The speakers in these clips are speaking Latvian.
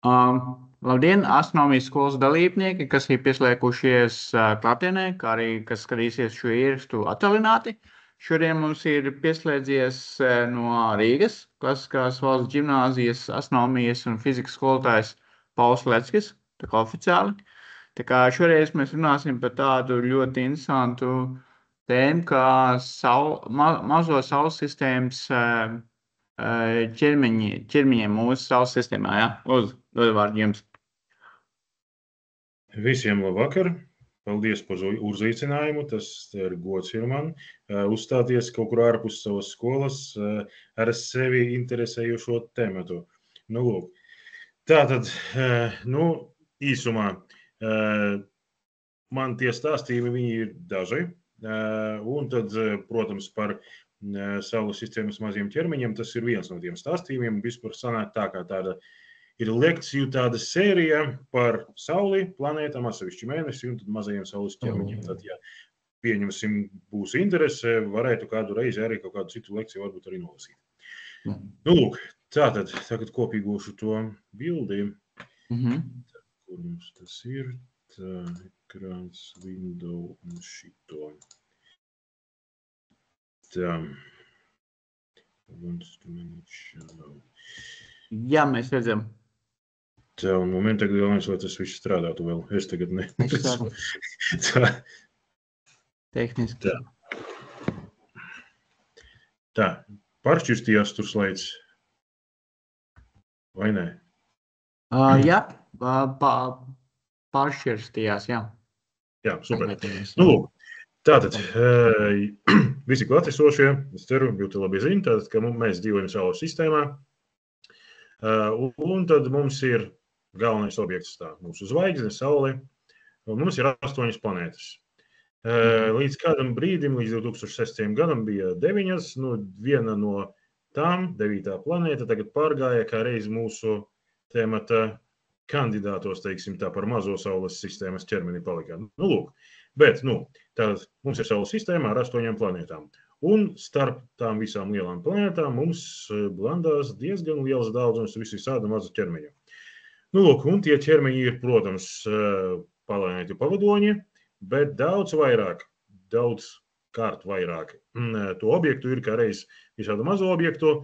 Labdien, astronomijas skolas dalībnieki, kas ir pieslēgušies klātienē, kā arī kas skatīsies šo ierakstu attālināti. Šodien mums ir pieslēdzies no Rīgas Klasiskās valsts ģimnāzijas astronomijas un fizikas skolotājs Pauls Leckis, tā kā oficiāli. Tā kā šoreiz mēs runāsim par tādu ļoti interesantu tēmu, kā mazo saules sistēmas ķermeņiem mūsu saules sistēmā. Ja? Lūdzu, dod vārdu jums. Visiem labvakar! Paldies par uzaicinājumu. Tas ir gods ir man uzstāties kaut kur ārpus savas skolas ar sevi interesējošo tematu. Nu, lūk. Tātad, īsumā, man tie stāstījumi viņi ir daži. Un tad, protams, par saules sistēmas maziem ķermeņiem, tas ir viens no tiem stāstījumiem. Vispār sanāk tā kā tāda ir lekciju tāda sērija par Sauli, planētām, atsevišķi mēnesi un tad mazajiem saules ķermeņiem. Tad, ja pieņemsim, būs interese, varētu kādu reizi arī kaut kādu citu lekciju varbūt arī nolasīt. Nu, lūk, tātad, tagad kopīgošu to bildi. Kur mums tas ir? Tā, ekrāns, window un šito. Tā. Jā, mēs redzam. Tā, un momenti tagad galvenais, lai tas viss strādātu vēl. Es tagad ne. Tā. Tehniski. Tā. Pāršķirstījās tur slaids. Vai nē? Jā, pāršķirstījās, jā. Jā, super. Nu, lūk. Tātad, visi klātesošie, es ceru, ļoti labi zina, tātad, ka mēs dzīvojam saules sistēmā, un tad mums ir galvenais objekts tā, mūsu zvaigzne, Saule, un mums ir 8 planētas. Līdz kādam brīdim, līdz 2006. gadam bija 9, viena no tām, 9. planēta, tagad pārgāja kā reiz mūsu temata kandidātos, teiksim tā, par mazo saules sistēmas ķermeni palikā. Nu, lūk. Bet, tātad mums ir saules sistēma ar 8 planētām. Un starp tām visām lielām planētām mums blandās diezgan liels daudzums visāda maza ķermeņa. Nu, lūk, un tie ķermeņi ir, protams, planētu pavadoņi, bet daudz kārt vairāk. To objektu ir kā reiz visādu mazo objektu,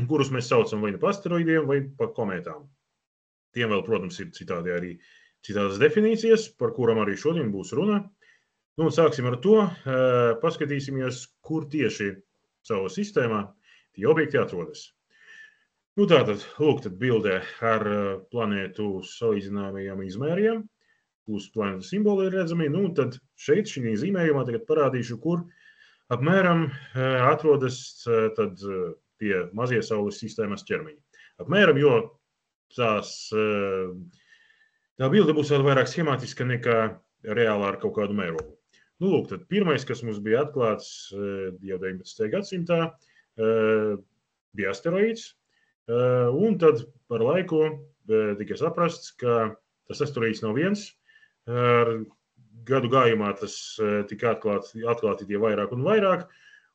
kurus mēs saucam vai par asteroidiem vai par komētām. Tiem vēl, protams, ir citādi arī citādas definīcijas, par kurām arī šodien būs runa. Nu, sāksim ar to, paskatīsimies, kur tieši saules sistēmā tie objekti atrodas. Nu, tātad, lūk, tad bildē ar planētu salīdzināmajiem izmēriem, plus planētu simboli ir redzami. Nu, tad šeit, šī zīmējumā tagad parādīšu, kur apmēram atrodas tad tie mazie saules sistēmas ķermeņi. Apmēram, jo tā bilde būs vēl vairāk schemātiska nekā reālā ar kaut kādu mērogu. Nu, lūk, tad pirmais, kas mums bija atklāts jau 19. gadsimtā, bija asteroīds, un tad par laiku tika saprasts, ka tas asteroīds nav viens. Ar gadu gājumā tas tika atklāti tie vairāk un vairāk,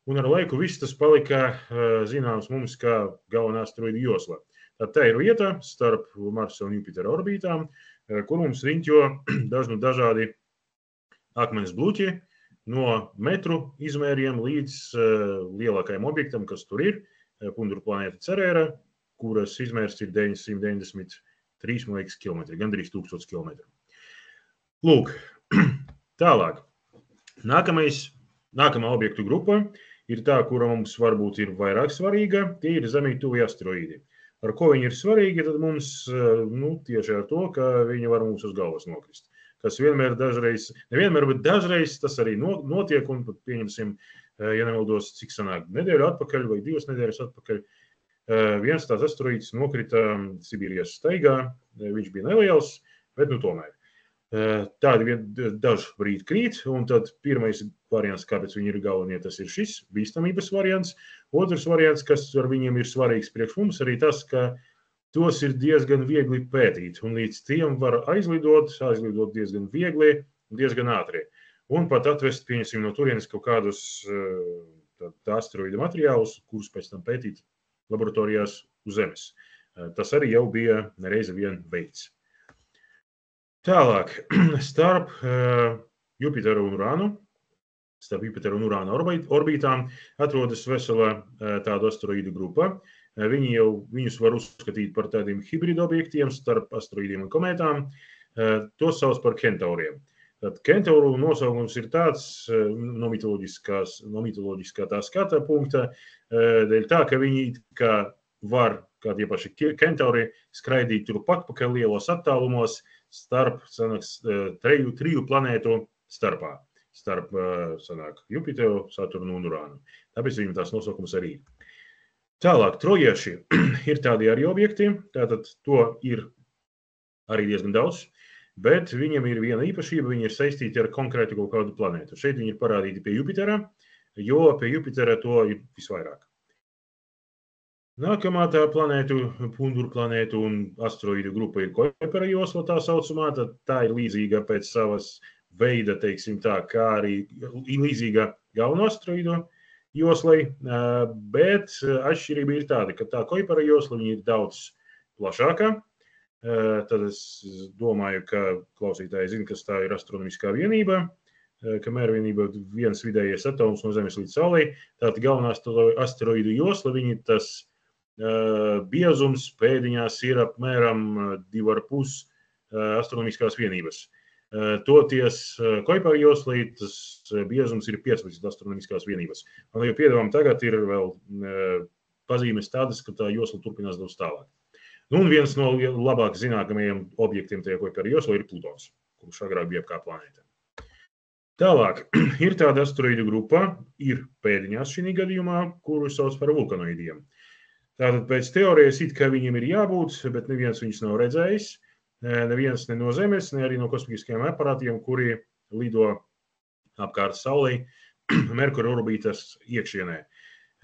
un ar laiku viss tas palika zināms mums kā galvenā asteroīdu josla. Tad tā ir vieta starp Marsa un Jupitera orbītām, kur mums riņķo dažādi akmens bluķi no metru izmēriem līdz lielākajam objektam, kas tur ir, Punduru planēta Cerēra, kuras izmērs ir 993 kilometri, gandrīz 1000 kilometru. Lūk, tālāk. Nākamā objektu grupa ir tā, kura mums varbūt ir vairāk svarīga, tie ir zemītuvie asteroīdi. Ar ko viņi ir svarīgi, tad mums tieši ar to, ka viņi var mums uz galvas nokrist. Kas nevienmēr, bet dažreiz tas arī notiek, un pat pieņemsim, ja nemaldos, cik sanāk nedēļu atpakaļ vai 2 nedēļas atpakaļ, viens tāds asteroīds nokrita Sibīrijas staigā, viņš bija neliels, bet tomēr. Tādi daži brīdi krīt, un tad pirmais variants, kāpēc viņi ir galvenie, tas ir šis bīstamības variants. Otrs variants, kas ar viņiem ir svarīgs priekš mums, arī tas, ka tos ir diezgan viegli pētīt, un līdz tiem var aizlidot diezgan viegli un diezgan ātri. Un pat atvest, pieņemsim, no turienes kaut kādus asteroīdu materiālus, kurus pēc tam pētīt laboratorijās uz Zemes. Tas arī jau bija reizi vien veikts. Tālāk, starp Jupiteru un Urānu, starp Jupiteru un Urāna orbītām atrodas vesela tādu asteroīdu grupa. Viņus var uzskatīt par tādiem hibrīdu objektiem starp asteroīdiem un komētām. Tos sauc par kentauriem. Tad kentauru nosaukums ir tāds no mitoloģiskā tā skata punkta, dēļ tā, ka viņi var, kā tie paši kentauri, skraidīt tur pakaļ lielos attālumos starp triju planētu starpā. Starp Jupiteru, Saturnu un Urānu. Tāpēc viņam tās nosaukums arī ir. Tālāk, trojieši ir tādi arī objekti, tātad to ir arī diezgan daudz, bet viņiem ir viena īpašība, viņi ir saistīti ar konkrētu kaut kādu planētu. Šeit viņi ir parādīti pie Jupitera, jo pie Jupitera to ir visvairāk. Nākamā tā punduru planētu un asteroīdu grupa ir Kuipera josla tā saucamā, tad tā ir līdzīga pēc savas veida, teiksim tā, kā arī līdzīga galveno asteroīdu joslai, bet atšķirība ir tāda, ka tā Kuipera josla ir daudz plašāka. Tad es domāju, ka klausītāji zina, kas tā ir astronomiskā vienība, ka mērvienība viens vidējais atoms no Zemes līdz Saulei. Tātad galvenā asteroīdu josla, viņa tas biezums pēdiņās ir apmēram 2,5 astronomiskās vienības. Toties Kuipera joslai tas biezums ir 15 astronomiskās vienības. Un jau piedāvām tagad ir vēl pazīmes tādas, ka tā josla turpinās daudz tālāk. Un viens no labāk zināmajiem objektiem tajā Kuipera joslā ir Plutons, kurš agrāk bija kā planēta. Tālāk ir tāda asteroīdu grupa, ir pēdiņās šī gadījumā, kuru sauc par vulkanoidiem. Tātad pēc teorijas it kā viņiem ir jābūt, bet neviens viņus nav redzējis. Neviens ne no Zemes, ne arī no kosmiskajiem aparātiem, kuri lido apkārt Saulei, Merkura orbītas iekšienē.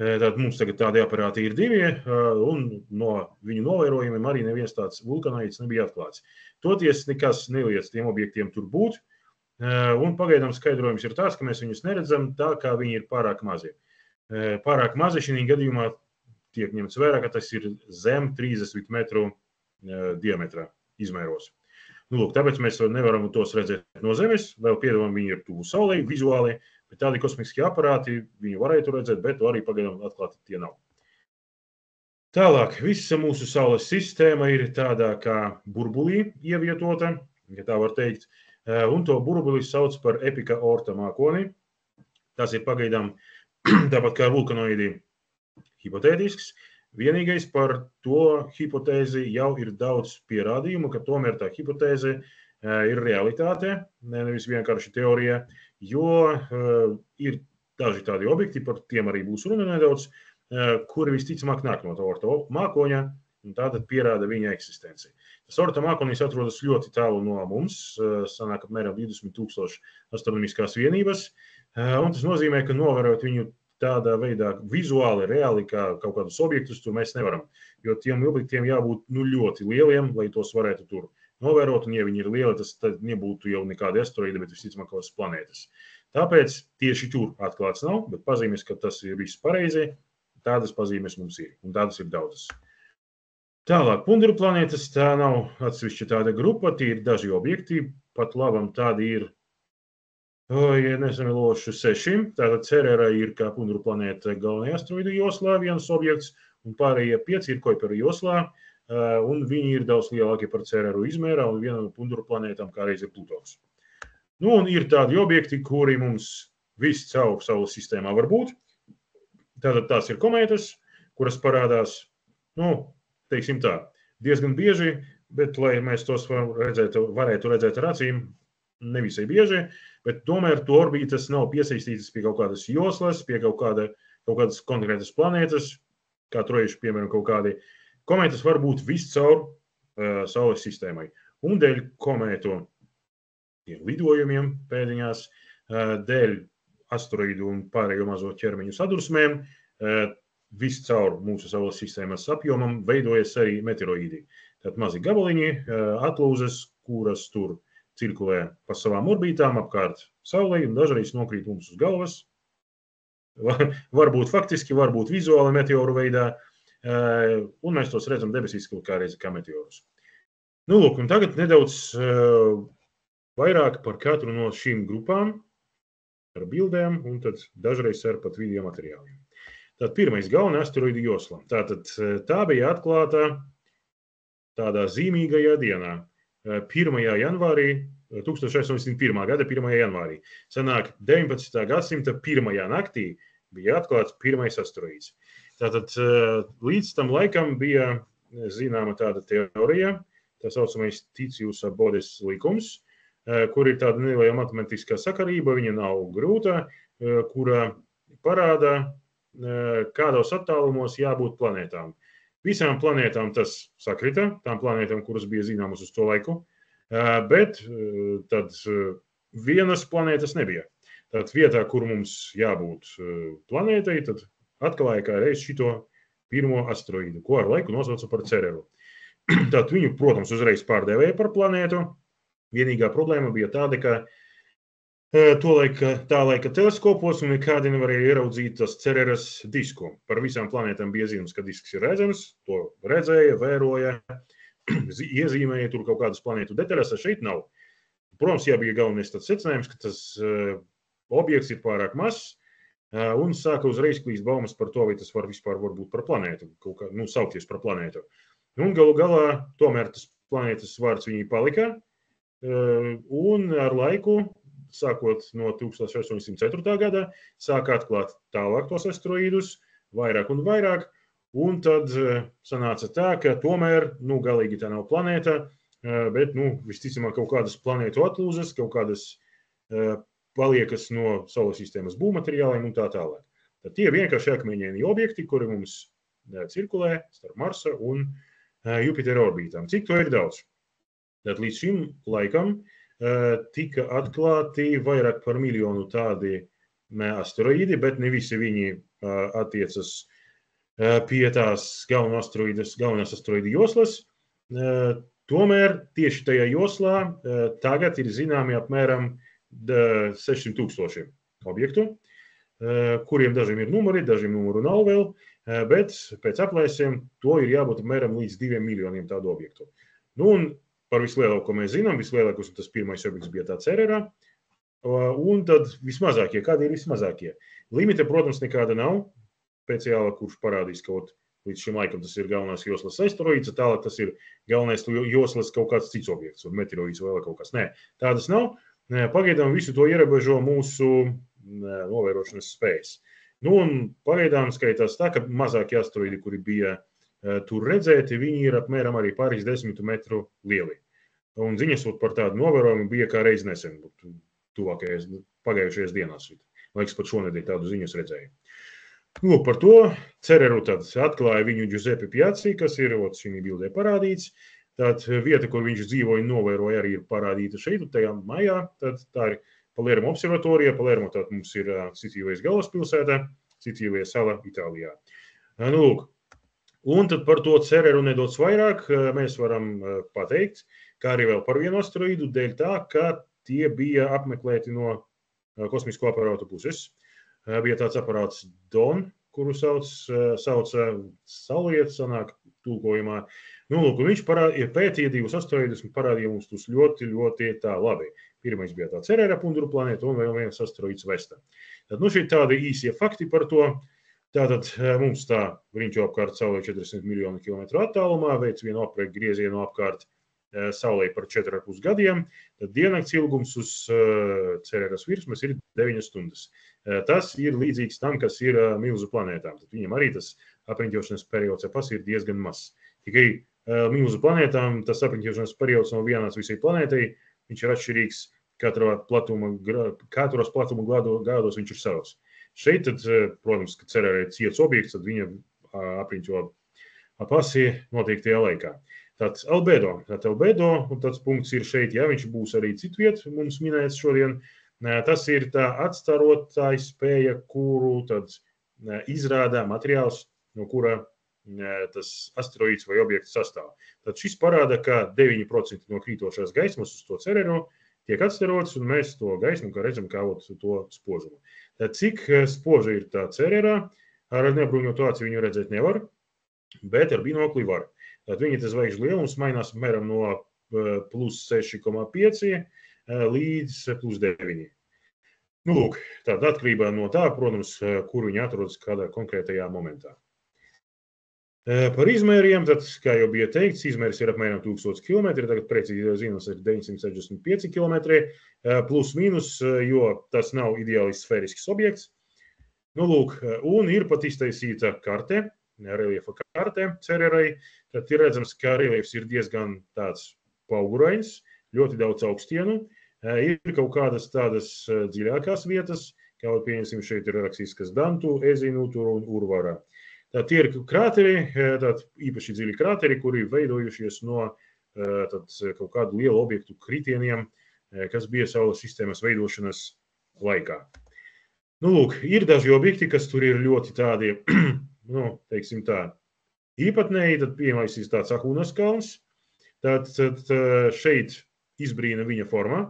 Tad mums tagad tādi aparāti ir 2, un no viņu novērojumiem arī neviens tāds vulkanoids nebija atklāts. Toties nekas neliec tiem objektiem tur būt, un pagaidām skaidrojums ir tāds, ka mēs viņus neredzam tā, kā viņi ir pārāk mazi. Pārāk mazi šī gadījumā tiek ņemts vērā, ka tas ir zem 30 metru diametrā izmēros. Lūk, tāpēc mēs nevaram tos redzēt no Zemes, vēl piedāvām viņi ir tuvu Saulei vizuāli, bet tādi kosmiskie aparāti viņi varētu redzēt, bet to arī pagaidām atklāti tie nav. Tālāk, visa mūsu Saules sistēma ir tādā kā burbulī ievietota, ja tā var teikt, un to burbuli sauc par epika orta mākoni. Tas ir pagaidām tāpat kā vulkanoidi hipotētisks. Vienīgais par to hipotēzi jau ir daudz pierādījumu, ka tomēr tā hipotēze ir realitāte, nevis vienkārši teorija, jo ir daži tādi objekti, par tiem arī būs runa nedaudz, kuri visticamāk nāk no tā orta mākoņa, un tātad pierāda viņa eksistenci. Tas orta mākonis atrodas ļoti tālu no mums, sanāk apmēram 20,000 astronomiskās vienības, un tas nozīmē, ka novērot viņu tādā veidā vizuāli, reāli, kā kaut kādus objektus, tur mēs nevaram. Jo tiem objektiem jābūt ļoti lieliem, lai tos varētu tur novērot, un ja viņi ir lieli, tas tad nebūtu jau nekādi asteroīdi, bet visticamāk kaut kādas planētas. Tāpēc tieši tur atklāts nav, bet pazīmes, ka tas ir viss pareizi, tādas pazīmes mums ir, un tādas ir daudzas. Tālāk, punduru planētas, tā nav atsevišķa tāda grupa, tie ir daži objekti, pat labam tādi ir ja nesamīlošu 6, tātad Cerera ir kā punduru planēta galvenajā asteroīdu joslā viens objekts, un pārējie 5 ir Kuipera joslā, un viņi ir daudz lielākie par Cereru izmērā, un viena no punduru planētām kā reiz ir Plutons. Nu, un ir tādi objekti, kuri mums viscaur Saules sistēmā var būt. Tātad tās ir komētas, kuras parādās, teiksim tā, diezgan bieži, bet, lai mēs tos varētu redzēt ar acīm, nevisai bieži, bet tomēr to orbītas nav piesaistītas pie kaut kādas joslas, pie kaut kādas konkrētas planētas, kā trojieši, piemēram, kaut kādi. Komētas var būt viscaur Saules sistēmai. Un dēļ komētu lidojumiem pēdiņās, dēļ asteroīdu un pārējo mazo ķermeņu sadursmēm, viscaur mūsu Saules sistēmas apjomam veidojas arī meteoroīdi. Tad mazi gabaliņi, atlūzes, kuras tur cirkulē pa savām orbītām apkārt Saulei un dažreiz nokrīt mums uz galvas. Varbūt faktiski, varbūt vizuāli meteoru veidā. un mēs tos redzam debesīs kā reizi kā meteorus. Nu, lūk, un tagad nedaudz vairāk par katru no šīm grupām ar bildēm un tad dažreiz ar pat video materiāliem. Tad pirmais galvenā asteroīdu josla. Tātad tā bija atklāta tādā zīmīgajā dienā, 1. janvārī, 1801. gada 1. janvārī. Sanāk, 19. gadsimta 1. naktī bija atklāts pirmais asteroīds. Tātad līdz tam laikam bija zināma tāda teorija, tā saucamais Titiusa-Bodes likums, kur ir tāda neliela matemātiskā sakarība, viņa nav grūta, kura parāda, kādos attālumos jābūt planētām. Visām planētām tas sakrita, tām planētām, kuras bija zināmas uz to laiku, bet tad vienas planētas nebija. Tad vietā, kur mums jābūt planētai, tad atklāja kā reiz šito pirmo asteroīdu, ko ar laiku nosauca par Cereru. Tad viņu, protams, uzreiz pārdevēja par planētu. Vienīgā problēma bija tāda, ka tā laika teleskopos un nekādi nevarēja ieraudzīt tas Cereras disku. Par visām planētām bija zināms, ka disks ir redzams, to redzēja, vēroja, iezīmēja tur kaut kādas planētu detaļas, šeit nav. Protams, bija galvenais tāds secinājums, ka tas objekts ir pārāk mazs, un sāka uzreiz klīst baumas par to, vai tas var vispār būt par planētu, saukties par planētu. Un galu galā tomēr tas planētas vārds viņai palika, un ar laiku, sākot no 1804. gada, sāka atklāt tālāk tos asteroīdus, vairāk un vairāk, un tad sanāca tā, ka tomēr, galīgi tā nav planēta, bet, visticamāk kaut kādas planētu atlūzas, kaut kādas paliekas no Saules sistēmas būvmateriāliem un tā tālāk. Tad tie vienkārši akmeņaini objekti, kuri mums cirkulē starp Marsa un Jupitera orbītām. Cik to ir daudz? Tad līdz šim laikam tika atklāti vairāk par 1 miljonu tādi asteroīdi, bet ne visi viņi attiecas pie tās galvenās asteroīdu joslas. Tomēr tieši tajā joslā tagad ir zināmi apmēram 600,000 objektu, kuriem dažiem ir numuri, dažiem numuru nav vēl, bet pēc aplēsiem to ir jābūt apmēram līdz 2 miljoniem tādu objektu. Un par vislielāko mēs zinām, vislielākais tas pirmais objekts bija tā Cerera, un tad vismazākie, kādi ir vismazākie? Limita, protams, nekāda nav, speciāla, kurš parādīs kaut līdz šim laikam tas ir galvenās joslas asteroīds, tālāk tas ir galvenais joslas kaut kāds cits objekts, un meteoroīds vai vēl kaut kas. Nē, tādas nav. Pagaidām visu to ierobežo mūsu novērošanas spējas. Un pagaidām skaitās tā, ka mazākie asteroīdi, kuri bija tur redzēti, viņi ir apmēram arī pāris 10 metru lieli. Un ziņas par tādu novērojumu bija kā reiz nesen, tuvākajās pagājušajās dienās. Laiks pat šonedēļ tādu ziņas redzēju. Par to Cereru tad atklāja viņu Giuseppe Piazzi, kas ir šī bildē parādīts. Tad vieta, kur viņš dzīvoja, novēroja, arī ir parādīta šeit, tajā mājā. Tad tā ir Palermo observatorija. Palermo tad mums ir Sicīlijas galvaspilsēta, Sicīlijas sala Itālijā. Lūk. Un tad par to Cereru nedaudz vairāk mēs varam pateikt, kā arī vēl par vienu asteroīdu, dēļ tā, ka tie bija apmeklēti no kosmisko aparātu puses. Bija tāds aparāts Don, kuru sauca Sauliet, sanāk tulkojumā. Lūk, viņš pētīja 2 asteroīdus un parādīja mums tos ļoti, ļoti tā labi. Pirmais bija tā Cerera punduru planēta un vēl viens asteroīds Vesta. Tad šī tādi īsie fakti par to. Tātad mums tā riņķo apkārt Saulē 40 miljonu kilometru attālumā, veic vienu apreku griezienu apkārt Saulē par 4,5 gadiem. Tad diennakts ilgums uz Cereras virsmas ir 9 stundas. Tas ir līdzīgs tam, kas ir milzu planētām. Tad viņam arī tas apriņķošanas periods ir diezgan mazs. Tikai milzu planētām tas apriņķošanas periods nav vienāds visai planētai. Viņš ir atšķirīgs, katros platuma gādos viņš ir savs. Šeit, tad, protams, kad Cerera ir ciets objekts, tad viņa apriņķo apasi noteiktajā laikā. Tāds albedo, un tāds punkts ir šeit, ja viņš būs arī citu vietu mums minēts šodien. Tas ir tā atstarottāja spēja, kuru tad izrādā materiāls, no kura tas asteroīds vai objekts sastāv. Tad šis parāda, ka 9% no krītošās gaismas uz to Cereru tiek atstarots, un mēs to gaismu, kā redzam, kā to spožumu. Tad cik spoža ir tā Cerera, ar nebruņotu aci viņu redzēt nevar. bet ar binokli var. Tātad viņa zvaigžņu lielums mainās apmēram no plus 6,5 līdz plus 9. Nu, lūk, tāda atkarībā no tā, protams, kur viņi atrodas kādā konkrētajā momentā. Par izmēriem, tad, kā jau bija teikts, izmērs ir apmēram 1000 km, tagad precīzi zinās ir 965 km, plus mīnus, jo tas nav ideāli sfērisks objekts. Nu, lūk, un ir pat iztaisīta karte, reliefa karte Cererai, tad ir redzams, ka reliefs ir diezgan tāds paugurains, ļoti daudz augstienu, ir kaut kādas tādas dziļākās vietas, kā pieņemsim šeit ir rakstīts, kas Dantu, Ezinu, tur un Urvara. Tad tie ir krāteri, īpaši dziļi krāteri, kuri veidojušies no kaut kādu lielu objektu kritieniem, kas bija Saules sistēmas veidošanas laikā. Nu, lūk, ir daži objekti, kas tur ir ļoti tādi, nu, teiksim tā, īpatnēji, tad piemērsīs tāds Ahūnas kalns, tad šeit izbrīna viņa forma,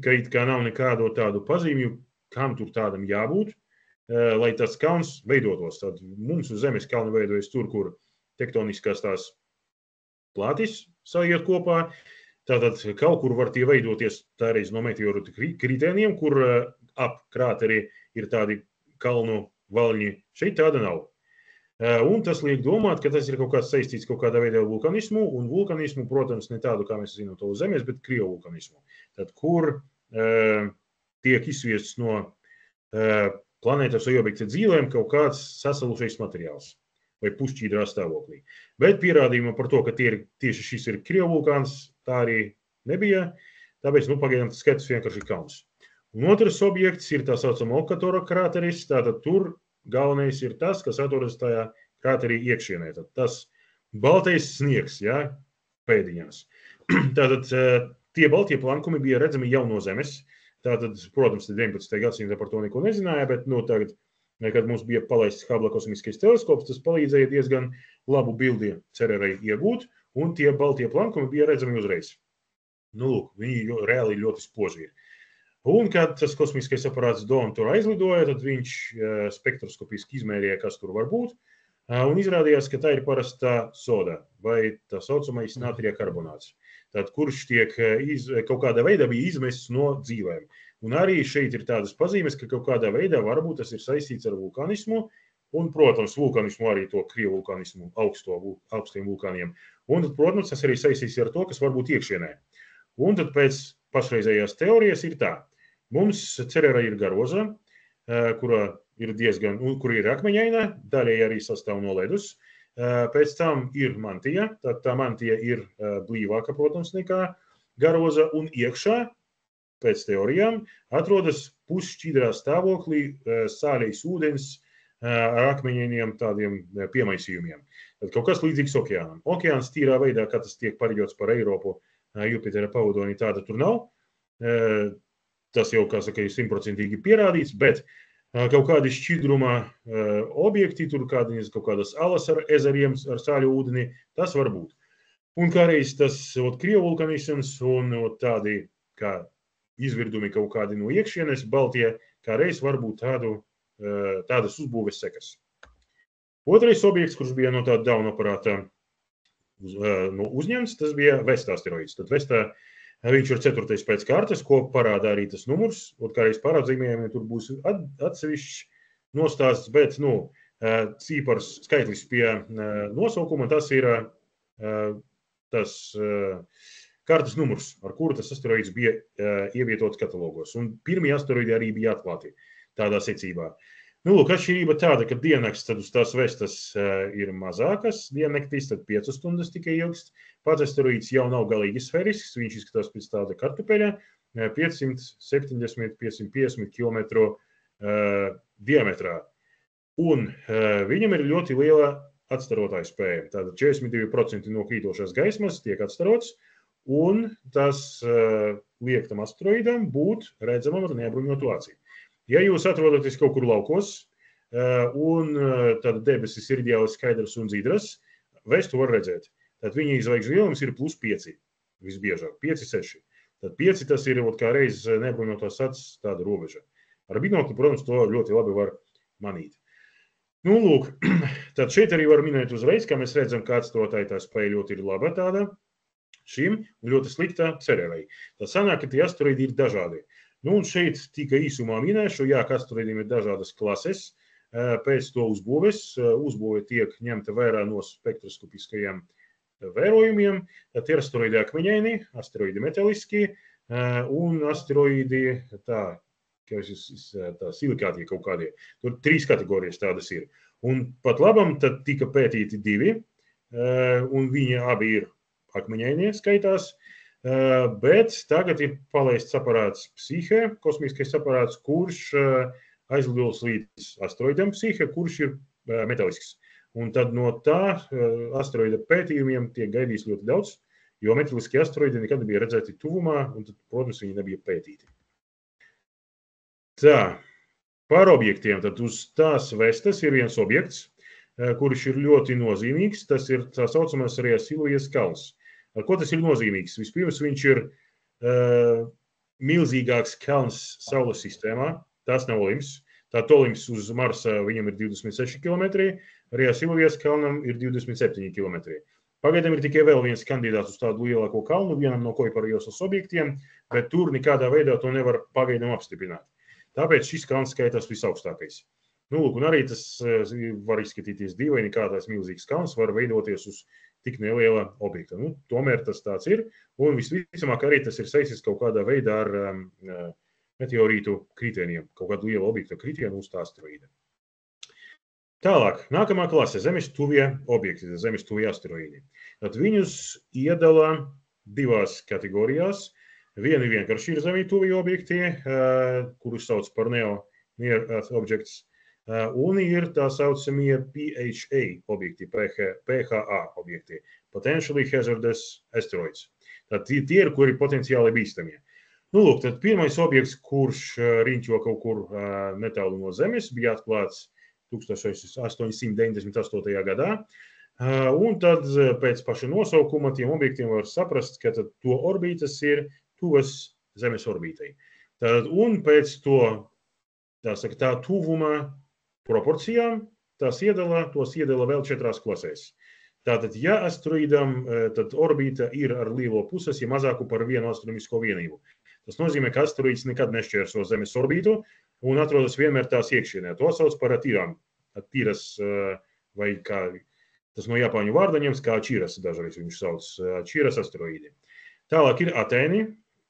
ka it kā nav nekādu tādu pazīmju, kam tur tādam jābūt, lai tas kalns veidotos. Tad mums uz Zemes kalni veidojas tur, kur tektoniskās tās plātis sajiet kopā. Tātad kaut kur var tie veidoties tāreiz no meteoru kritēniem, kur ap krāteri ir tādi kalnu valņi. Šeit tāda nav. Un tas liek domāt, ka tas ir kaut kāds saistīts kaut kādā veidā vulkanismu, un vulkanismu, protams, ne tādu, kā mēs zinām to uz Zemes, bet krievu vulkanismu. Tad, kur tiek izsviests no planētas vai objekta dzīvēm kaut kāds sasalušais materiāls vai pusšķīdrā stāvoklī. Bet pierādījuma par to, ka tieši šis ir krievu vulkāns, tā arī nebija, tāpēc, pagaidām tas skats vienkārši kalns. Un otrs objekts ir tā saucama Okatora krāteris, tātad tur galvenais ir tas, kas atrodas tajā krāterī iekšienē. Tad tas baltais sniegs, ja, pēdiņās. Tātad tie baltie plankumi bija redzami jau no Zemes. Tātad, protams, 19. gadsimtā par to neko nezināja, bet tagad, kad mums bija palaists Hubble kosmiskais teleskops, tas palīdzēja diezgan labu bildi Cererai iegūt, un tie baltie plankumi bija redzami uzreiz. Nu, lūk, viņi reāli ļoti spoži ir. Un, kad tas kosmiskais aparāts Dawn tur aizlidoja, tad viņš spektroskopiski izmērīja, kas tur var būt, un izrādījās, ka tā ir parasta soda, vai tā saucamais natrija karbonāts. Tad, kurš tiek kaut kādā veidā bija izmests no dzīvēm. Un arī šeit ir tādas pazīmes, ka kaut kādā veidā varbūt tas ir saistīts ar vulkanismu, un, protams, vulkanismu arī to krievu vulkanismu, augstiem vulkāniem. Un, tad, protams, tas arī saistīts ar to, kas var būt iekšienē. Un tad pēc pašreizējās teorijas ir tā. Mums Cerera ir garoza, kura ir akmeņaina, daļēji arī sastāv no ledus. Pēc tam ir mantija, tad tā mantija ir blīvāka, protams, nekā garoza, un iekšā, pēc teorijām, atrodas pusšķīdrā stāvoklī sāļais ūdens ar akmeņainiem tādiem piemaisījumiem. Tad kaut kas līdzīgs okeānam. Okeāns tīrā veidā, kā tas tiek pareģots par Eiropu, Jupitera pavadonī, tāda tur nav. Tas jau, kā saka, ir 100% pierādīts, bet kaut kādi šķidruma objekti, tur kaut kādas alas ar ezeriem, ar sāļu ūdeni, tas var būt. Un kādreiz tas krievu vulkanisms un tādi kā izvirdumi kaut kādi no iekšienes, baltie, kādreiz var būt tādas uzbūves sekas. Otrais objekts, kurš bija no tāda Dawn aparāta uzņemts, tas bija Vesta asteroīds. Tad Vesta viņš ir 4. pēc kārtas, ko parāda arī tas numurs. Kādreiz parādzīmējumi tur būs atsevišķs nostāsts, bet cīpars skaitlis pie nosaukuma, tas ir tas kartas numurs, ar kuru tas asteroīds bija ievietots katalogos. Un pirmie asteroīdi arī bija atklāti tādā secībā. Lūk, atšķirība tāda, ka diennakts tad uz tās Vestas ir mazākas, diennaktis tad 5 stundas tikai ilgst. Pats asteroīds jau nav galīgi sfērisks, viņš izskatās pēc tāda kartupeļa, 570–550 km diametrā. Un viņam ir ļoti liela atstarotāja spēja. Tātad 42% no krītošās gaismas tiek atstarots, un tas liek tam asteroīdam būt redzamam ar neapbruņotu aci. Ja jūs atrodaties kaut kur laukos, un tad debesis ir ideāli skaidrs un dzīdras, Vestu var redzēt. Tad viņa zvaigžņu lielums ir plus 5, visbiežāk, 5–6. Tad 5 tas ir kā reiz neapbruņotās acis tāda robeža. Ar binokli, protams, to ļoti labi var manīt. Nu, lūk, tad šeit arī var minēt uzreiz, kā mēs redzam, ka atstotāji tā spēja ļoti ir laba tāda šim un ļoti slikta cerevei. Tā sanāk, ka tie asteroidi ir dažādi. Nu, un šeit tika īsumā minēšu, jā, ka asteroidiem ir dažādas klases. Pēc to uzbūve tiek ņemta vērā no spektroskopiskajiem vērojumiem. Tad ir asteroidi akmeņaini, asteroidi metaliski un asteroidi tā silikātie kaut kādie. Tur 3 kategorijas tādas ir. Un pat labam tad tika pētīti 2, un viņi abi ir akmeņainie skaitās, bet tagad ir palaists aparāts Psihe, kosmiskais aparāts, kurš aizlidos līdz asteroidam Psihe, kurš ir metālisks. Un tad no tā asteroida pētījumiem tiek gaidīts ļoti daudz, jo metāliskie asteroidi nekad nebija redzēti tuvumā, un tad, protams, viņi nebija pētīti. Tā, par objektiem. Tad uz tās vestes ir viens objekts, kurš ir ļoti nozīmīgs. Tas ir tā saucamais Rea Silvijas kalns. Ar ko tas ir nozīmīgs? Vispirms viņš ir milzīgāks kalns Saules sistēmā. Tas nav Olimps. Tātad Olimps uz Marsa viņam ir 26 km, Rea Silvijas kalnam ir 27 km. Pagaidām ir tikai vēl viens kandidāts uz tādu lielāko kalnu, vienam no Kuiperjoslas objektiem, bet tur nekādā veidā to nevar pagaidām apstiprināt. Tāpēc šis kalns skaitās visaugstākais. Nu, lūk, un arī tas var izskatīties dīvaini, kā tās milzīgs kalns var veidoties uz tik neliela objekta. Nu, tomēr tas tāds ir, un visticamāk arī tas ir saistīts kaut kādā veidā ar meteorītu kritieniem, kaut kādu lielu objektu kritienu uz tā asteroīda. Tālāk, nākamā klase – Zemes tuvie objekti, Zemes tuvie asteroīdi. Tad viņus iedala 2 kategorijās. Vieni vienkārši ir Zemē tuvie objekti, kurus sauc par Near Earth Objects, un ir tā saucamie PHA objekti, PHA objekti, Potentially Hazardous Asteroids. Tad tie ir, kuri potenciāli bīstamie. Nu, lūk, tad pirmais objekts, kurš riņķo kaut kur netālu no Zemes, bija atklāts 1898. gadā. Un tad pēc paša nosaukuma tiem objektiem var saprast, ka tad to orbītas ir tuvas Zemes orbītai. Un pēc to, tā tuvuma proporcijām tos iedala vēl 4 klasēs. Tātad, ja asteroīdam, tad orbīta ir ar lielo puses, ja mazāku par 1 astronomisko vienību. Tas nozīmē, ka asteroīds nekad nešķērso Zemes orbītu un atrodas vienmēr tās iekšienē. To sauc par Atiras, vai kā tas no japāņu vārda ņems, kā Ačiras dažreiz viņš sauc, Ačiras asteroīdi. Tālāk ir Atēni.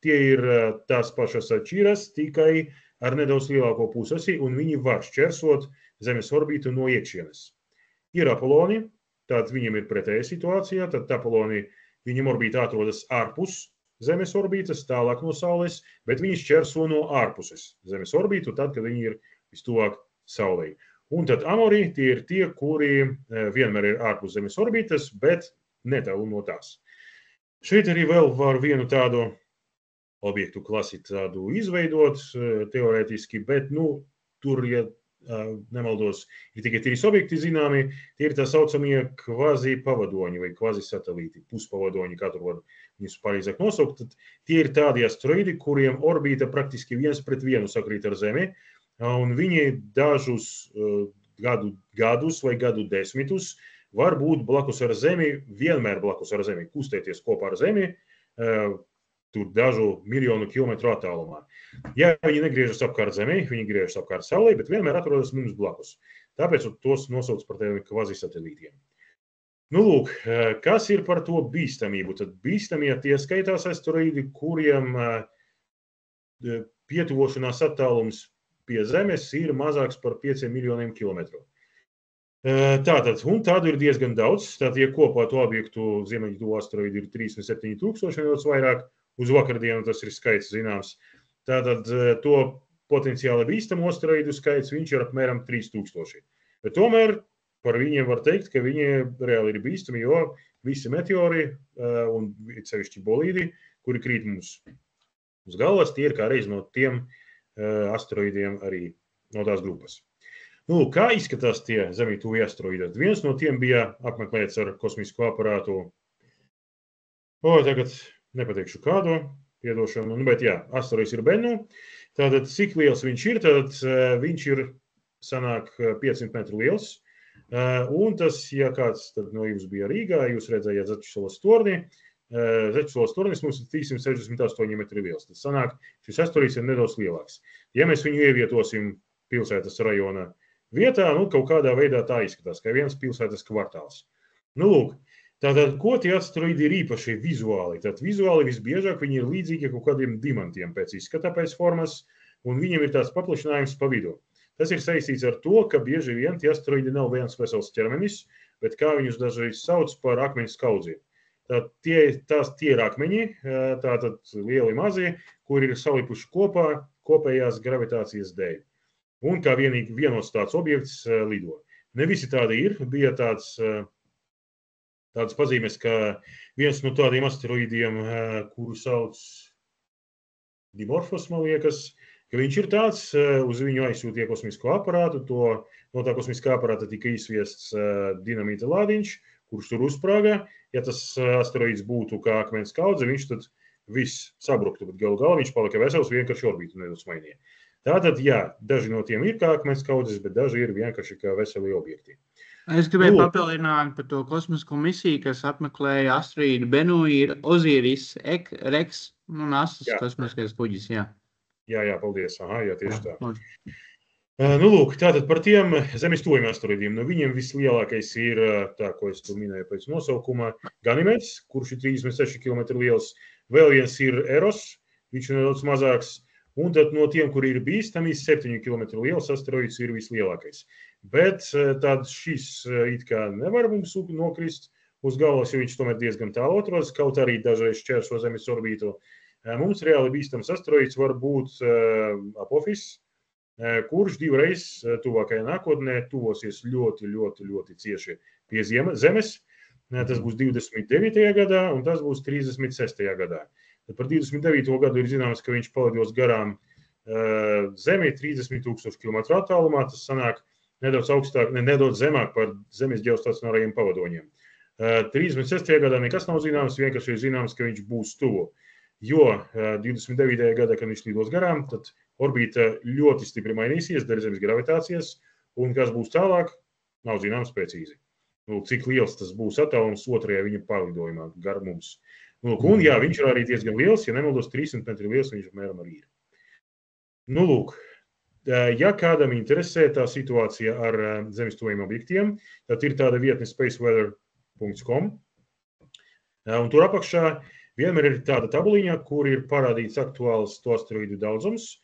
Tie ir tās pašas Ačiras, tikai ar nedaudz lielāko pusesi, un viņi var šķērsot Zemes orbītu no iekšienes. Ir Apoloni, tad viņiem ir pretēja situācija, tad Apoloni, viņiem orbīta atrodas ārpus Zemes orbītas, tālāk no Saules, bet viņi šķērso no ārpuses Zemes orbītu, tad, kad viņi ir vistuvāk Saulei. Un tad Amori, tie ir tie, kuri vienmēr ir ārpus Zemes orbītas, bet netālu no tās. Šeit arī vēl var vienu tādu objektu klasi tādu izveidot teorētiski, bet, tur, ja nemaldos, ir tikai 3 objekti zināmi, tie ir tā saucamie kvazi pavadoņi vai kvazi satelīti, puspavadoņi, kā tur var viņus pareizāk nosaukt. Tad tie ir tādi asteroīdi, kuriem orbīta praktiski 1:1 sakrīt ar Zemi, un viņi dažus gadus vai gadu desmitus var būt blakus ar Zemi, vienmēr blakus ar Zemi, kustēties kopā ar Zemi, tur dažu miljonu kilometru attālumā. Ja viņi negriežas apkārt Zemei, viņi griežas apkārt Saulei, bet vienmēr atrodas mums blakus. Tāpēc tos nosauc par tādiem kvazisatelītiem. Nu, lūk, kas ir par to bīstamību? Tad bīstamie tie skaitās asteroīdi, kuriem pietuvošanās attālums pie Zemes ir mazāks par 5 miljoniem kilometru. Tātad, un tādu ir diezgan daudz. Tātad, ja kopā to objektu ziemeļtuvo asteroīdi ir 37 000 nedaudz vairāk, uz vakardienu tas ir skaits zināms. Tātad to potenciāli bīstamo asteroīdu skaits viņš ir apmēram 3000. Bet tomēr par viņiem var teikt, ka viņi reāli ir bīstami, jo visi meteori un sevišķi bolīdi, kuri krīt mums uz galvas, tie ir kā reiz no tiem asteroīdiem arī no tās grupas. Nu, kā izskatās tie Zemē tuvie asteroīdi? Viens no tiem bija apmeklēts ar kosmisko aparātu. Tagad nepateikšu kādu, piedošanu, bet jā, asteroīds ir Bennu. Tātad, cik liels viņš ir? Tātad viņš ir, sanāk, 500 metru liels. Un tas, ja kāds no jums bija Rīgā, jūs redzējāt Zaķišsalas torni. Zaķišsalas tornis mums ir 368 metri liels. Tas sanāk, šis asteroīds ir nedaudz lielāks. Ja mēs viņu ievietosim pilsētas rajona vietā, kaut kādā veidā tā izskatās, kā viens pilsētas kvartāls. Lūk, tātad, ko tie asteroīdi ir īpaši vizuāli? Tad vizuāli visbiežāk viņi ir līdzīgi kaut kādiem dimantiem pēc izskata, pēc formas, un viņiem ir tāds paplašinājums pa vidu. Tas ir saistīts ar to, ka bieži vien tie asteroīdi nav viens vesels ķermenis, bet kā viņus dažreiz sauc par akmeņu skaudziem. Tie ir akmeņi, tātad lieli mazi, kuri ir salipuši kopā kopējās gravitācijas dēļ. Un kā vienots tāds objekts lido. Ne visi tādi ir. Bija tādas pazīmes, ka viens no tādiem asteroīdiem, kuru sauc Dimorphos, man liekas, ka viņš ir tāds, uz viņu aizsūtīja kosmisko aparātu, no tā kosmiskā aparāta tika izviests dinamīta lādiņš, kurš tur uzsprāga. Ja tas asteroīds būtu kā akmens kaudze, viņš tad viss sabruktu, bet galu galā viņš palika vesels, vienkārši orbitu nedaudz mainīja. Tātad, jā, daži no tiem ir kā akmens kaudzes, bet daži ir vienkārši kā veseli objekti. Es gribēju papildināt par to kosmisko misiju, kas apmeklēja asteroīdu Bennu, Osiris Rex, NASA's kosmiskais kuģis, jā. Jā, paldies. Jā, tieši tā. Lūk, tātad par tiem Zemes tuvajiem asteroīdiem. Viņiem vislielākais ir, ko es tur minēju pēc nosaukuma, Ganimeds, kurš ir 36 km liels. Vēl viens ir Eros, viņš ir nedaudz mazāks. Un tad no tiem, kuri ir bīstami, 7 km liels asteroīds ir vislielākais. Bet tad šis it kā nevar mums nokrist uz galvas, jo viņš tomēr diezgan tālu atrodas, kaut arī dažreiz šķērso Zemes orbītu. Mums reāli bīstams asteroīds var būt Apophis, kurš divreiz tuvākajā nākotnē tuvosies ļoti, ļoti, ļoti cieši pie Zemes. Tas būs 29. gadā un tas būs 36. gadā. Tad par 29. gadu ir zināms, ka viņš palidos garām Zemi 30,000 km attālumā. Tas sanāk nedaudz augstāk, nedaudz zemāk par Zemes ģeostacionārajiem pavadoņiem. 36. gadā nekas nav zināms, vienkārši ir zināms, ka viņš būs tuvu. Jo 29. gadā, kad viņš lidos garām, tad orbīta ļoti stipri mainīsies dēļ Zemes gravitācijas, un kas būs tālāk, nav zināms precīzi. Cik liels tas būs attālums otrajā viņa pārlidojumā gar mums. Un jā, viņš ir arī diezgan liels, ja nemaldos 300 metri liels, viņš apmēram arī ir. Lūk, ja kādam interesē tā situācija ar Zemes tuvajiem objektiem, tad ir tāda vietne spaceweather.com, un tur apakšā vienmēr ir tāda tabuliņa, kur ir parādīts aktuāls to asteroīdu daudzums,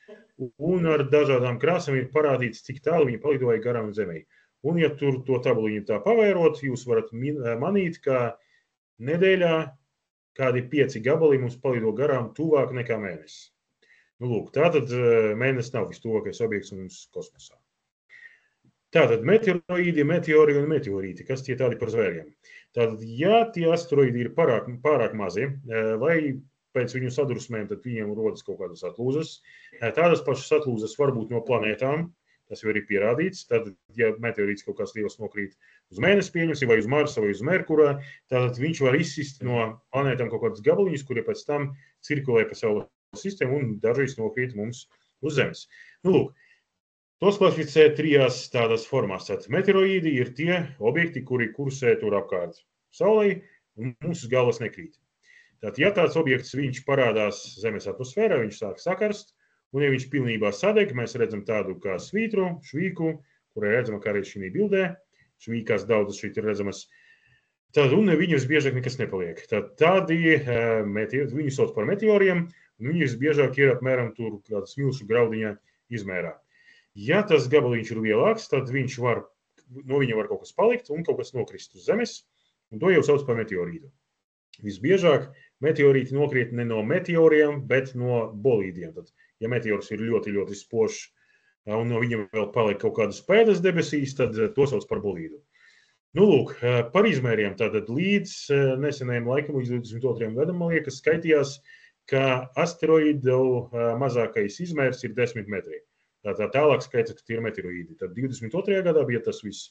un ar dažādām krāsām ir parādīts, cik tālu viņi palidoja garām Zemei. Un, ja tur to tabuliņu tā pavērot, jūs varat manīt, ka nedēļā kādi 5 gabali mums palido garām tuvāk nekā mēnesis. Lūk, tātad mēnesis nav vistuvākais objekts mums kosmosā. Tātad meteoroīdi, meteori un meteorīti, kas tie tādi par zvēriem? Tātad, ja tie asteroīdi ir pārāk mazi, vai pēc viņu sadursmēm, tad viņiem rodas kaut kādas atlūzas. Tādas pašas atlūzas var būt no planētām, tas jau ir pierādīts. Tad, ja meteorīts kaut kāds liels nokrīt uz Mēnesi, pieņemsim, vai uz Marsa, vai uz Merkurā, tad viņš var izsist no planētām kaut kādas gabaliņus, kuri pēc tam cirkulē pa Saules sistēmu un dažreiz nokrīt mums uz Zemes. Lūk, tos klasificē 3 tādas formās. Meteoroīdi ir tie objekti, kuri kursē tur apkārt Saulei un mums uz galvas nekrīt. Tātad, ja tāds objekts viņš parādās Zemes atmosfērā, viņš sāk sakarst, un ja viņš pilnībā sadeg, mēs redzam tādu kā svītru, švīku, kurai redzama kā arī šī bildē. Švīkās daudzas šeit ir redzamas. Tad, un viņus biežāk nekas nepaliek. Tādi viņu sauc par meteoriem, un viņi visbiežāk ir apmēram tur kāda smilšu graudiņa izmērā. Ja tas gabaliņš ir lielāks, tad no viņa var kaut kas palikt un kaut kas nokrist uz Zemes, un to jau sauc par meteorīdu. Visbiežāk meteorīti nokrīt ne no meteoriem, bet no bolīdiem. Tad, ja meteors ir ļoti, ļoti spožs, un no viņam vēl paliek kaut kādas pēdas debesīs, tad to sauc par bolīdu. Lūk, par izmēriem. Tātad līdz nesenajam laikam, līdz 22. gadam, man liekas, skaitījās, ka asteroīdu mazākais izmērs ir 10 metri. Tālāk skaitās, ka tie ir meteoroīdi. Tad 22. gadā bija tas viss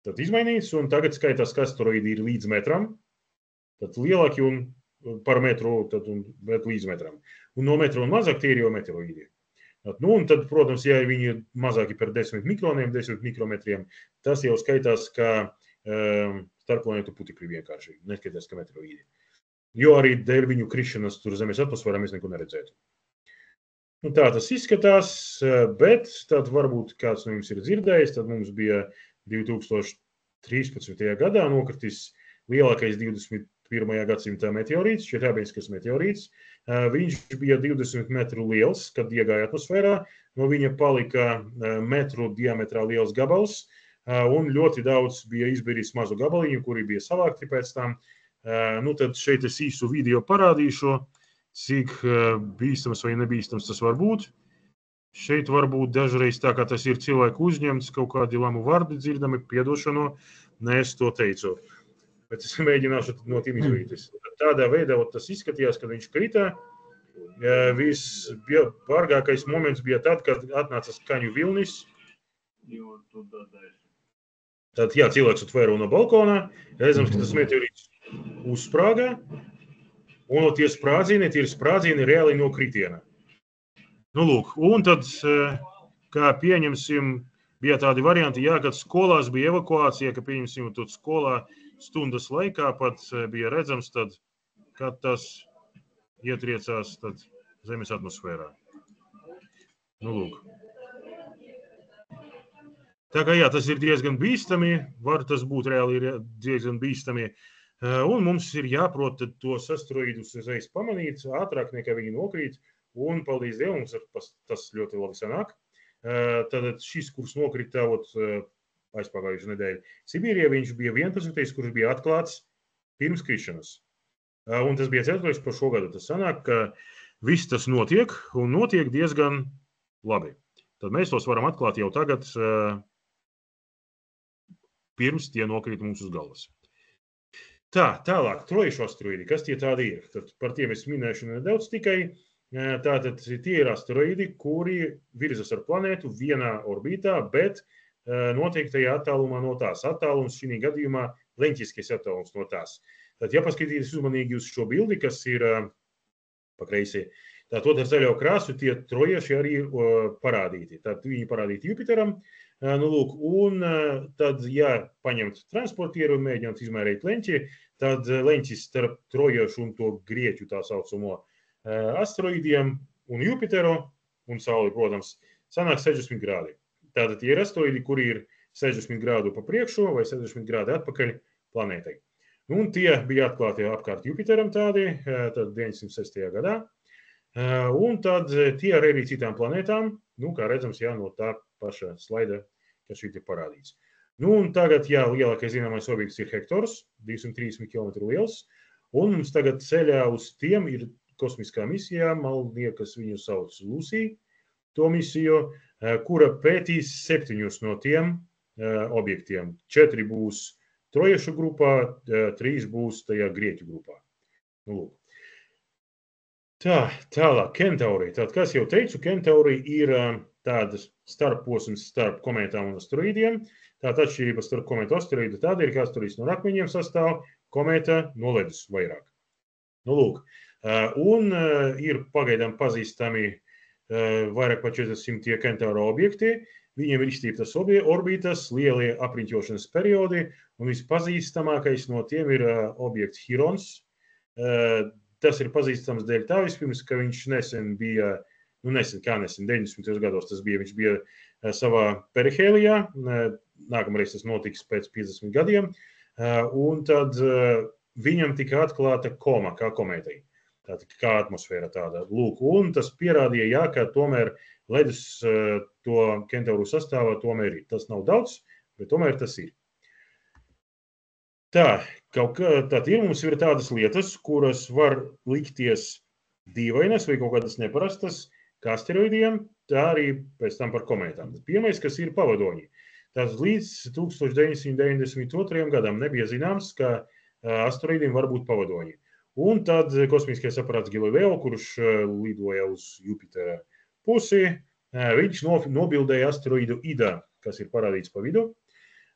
izmainīts, un tagad skaitās, ka asteroīdi ir līdz metram, tad lielāki un par metru, bet līdz metram. Un no metra un mazāk tie ir jau meteoroīdi. Nu, un tad, protams, ja viņi ir mazāki par 10 mikroniem, 10 mikrometriem, tas jau skaitās kā starpplanētu putekļi vienkārši, neskatās kā meteorīdi. Jo arī dēļ viņu krišanas tur Zemes atmosfērā mēs neko neredzētu. Nu, tā tas izskatās, bet tad varbūt kāds no jums ir dzirdējis, tad mums bija 2013. gadā nokritis lielākais 21. gadsimta meteorīts, Čeļabinskis meteorīts. Viņš bija 20 metru liels, kad iegāja atmosfērā. No viņa palika metru diametrā liels gabals, un ļoti daudz bija izbīris mazu gabaliņu, kuri bija savākti pēc tam. Nu, tad šeit es īsu video parādīšu, cik bīstams vai nebīstams tas var būt. Šeit varbūt dažreiz tā, kā tas ir cilvēku uzņemts, kaut kādi lamu vārdi dzirdami, piedošanu, ne es to teicu. Bet es mēģināšu no tiem izvairīties. Tādā veidā tas izskatījās, kad viņš krita. Visbargākais moments bija tad, kad atnāca skaņu vilnis. Tad, jā, cilvēks atvēra no balkona, redzams, ka tas meteorīts uzsprāga, un tie sprādzieni reāli no kritiena. Nu, lūk, un tad, kā pieņemsim, bija tādi varianti, jā, kad skolās bija evakuācija, ka pieņemsim, tad skolā stundas laikā pat bija redzams, tad, kad tas ietriecās tad Zemes atmosfērā. Nu, lūk. Tā kā jā, tas ir diezgan bīstami, var tas būt reāli diezgan bīstami, un mums ir jāprot tos asteroīdus uzreiz pamanīt, ātrāk nekā viņi nokrīt, un paldies Dievam, mums tas ļoti labi sanāk. Tad šis, kurš nokrita aizpagājušu nedēļu Sibīrijā, viņš bija 11. kurš bija atklāts pirms krišanas. Un tas bija ceturtais par šo gadu. Tas sanāk, ka viss tas notiek, un notiek diezgan labi. Tad mēs tos varam atklāt jau tagad, pirms tie nokrīt mums uz galvas. Tālāk, troješu asteroīdi, kas tie tādi ir? Tad par tiem es minēšu nedaudz tikai. Tātad tie ir asteroīdi, kuri virzas ar planētu vienā orbītā, bet noteiktajā attālumā no tās. Attālums šī gadījumā leņķiskais attālums no tās. Tad, ja paskatīties uzmanīgi uz šo bildi, kas ir pa kreisi, tad ar zaļo krāsu tie troješi arī ir parādīti. Tad viņi parādīti Jupiteram. Nu, lūk, un tad, ja paņemt transportieru un mēģināt izmērīt leņķi, tad leņķis starp troješu un to grieķu tā saucamo asteroīdiem un Jupiteru un Sauli, protams, sanāk 60 grādi. Tātad tie ir asteroīdi, kuri ir 60 grādu pa priekšu vai 60 grādi atpakaļ planētai. Un tie bija atklāti apkārt Jupiteram tādi, tad 906. gadā. Un tad tie arī citām planētām, nu, kā redzams, jā, no tā paša slaida, kas šeit ir parādīts. Nu, un tagad, jā, lielākais zināmais objekts ir Hektors, 230 km liels, un mums tagad ceļā uz tiem ir kosmiskā misijā, man liekas, viņu sauc Lucy, to misiju, kura pētīs 7 no tiem objektiem. 4 būs troješu grupā, 3 būs tajā grieķu grupā. Nu, lūk. Tālāk, Kentauri. Tātad, kas jau teicu, Kentauri ir tādas starpposms starp komētām un asteroīdiem. Tātad atšķirība starp komētu un asteroīdu tāda ir, ka asteroīds no akmeņiem sastāv, komēta no ledus vairāk. Nu, lūk. Un ir pagaidām pazīstami vairāk par 400 Kentaura objekti. Viņiem ir izstīptas orbītas, lielie apriņķošanas periodi, un vispazīstamākais no tiem ir objekts Hirons. Tas ir pazīstams dēļ tā vispirms, ka viņš nesen bija, 90. gados tas bija, viņš bija savā perihēlijā, nākamreiz tas notiks pēc 50 gadiem, un tad viņam tika atklāta koma, kā komētai. Tātad, kā atmosfēra tāda. Lūk, un tas pierādīja, jā, ka tomēr ledus to Kentauru sastāvā tomēr ir. Tas nav daudz, bet tomēr tas ir. Tad mums ir tādas lietas, kuras var likties dīvainas vai kaut kādas neparastas, kā asteroīdiem, tā arī pēc tam par komētām. Pirmais, kas ir pavadoņi. Tātad līdz 1992. gadam nebija zināms, ka asteroīdiem var būt pavadoņi. Un tad kosmiskais aparāts Galileo, kurš lidoja uz Jupitera pusi, viņš nobildēja asteroīdu Ida, kas ir parādīts pa vidu,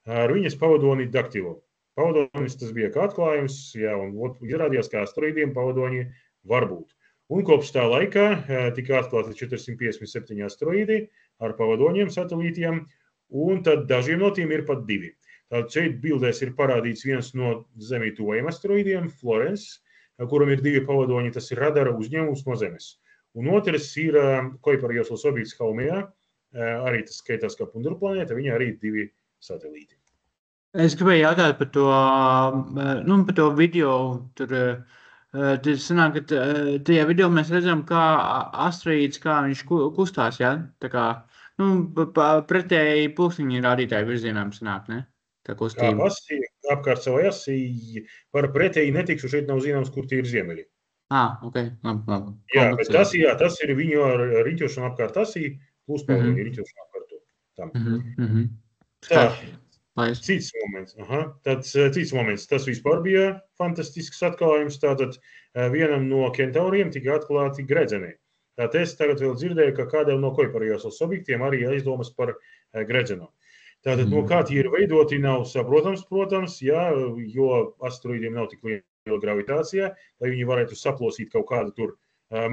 ar viņas pavadoni Daktilu. Pavadonis tas bija kā atklājums, jā, un izrādījās, ka asteroīdiem pavadoņi var būt. Un kopš tā laikā tika atklāti 457 asteroīdi ar pavadoņiem, satelītiem, un tad dažiem no tiem ir pat 2. Tātad šeit bildēs ir parādīts viens no Zemei tuvajiem asteroīdiem, Florence, kuram ir 2 pavadoņi, tas ir radara uzņēmums no Zemes. Un otrs ir Kuipera joslas objekts Haumijā, arī tas skaitās kā Pundra planēta, viņa arī ir 2 satelīti. Es gribēju jautāt par to video. Tur sanāk, ka tajā video mēs redzam, kā asteroīds, kā viņš kustās, ja? Tā kā, pretēji pulksteņa rādītāju virzienām sanāk, ne? Tā kustība. Apkārt savai asī, par pretēji netikšu, šeit nav zināms, kur tie ir ziemeļi. Ok, labi. Jā, bet tas ir viņu ar riņķošanu apkārt asī, plus pavadoņu riņķošanu apkārt to. Tā. Cits moments. Tad cits moments. Tas vispār bija fantastisks atklājums. Tātad vienam no kentauriem tika atklāti gredzeni. Tātad es tagad vēl dzirdēju, ka kādam no Kuipera joslas objektiem arī aizdomas par gredzenu. Tātad no kā tie ir veidoti nav saprotams, protams, jā, jo asteroīdiem nav tik liela gravitācija, lai viņi varētu saplosīt kaut kādu tur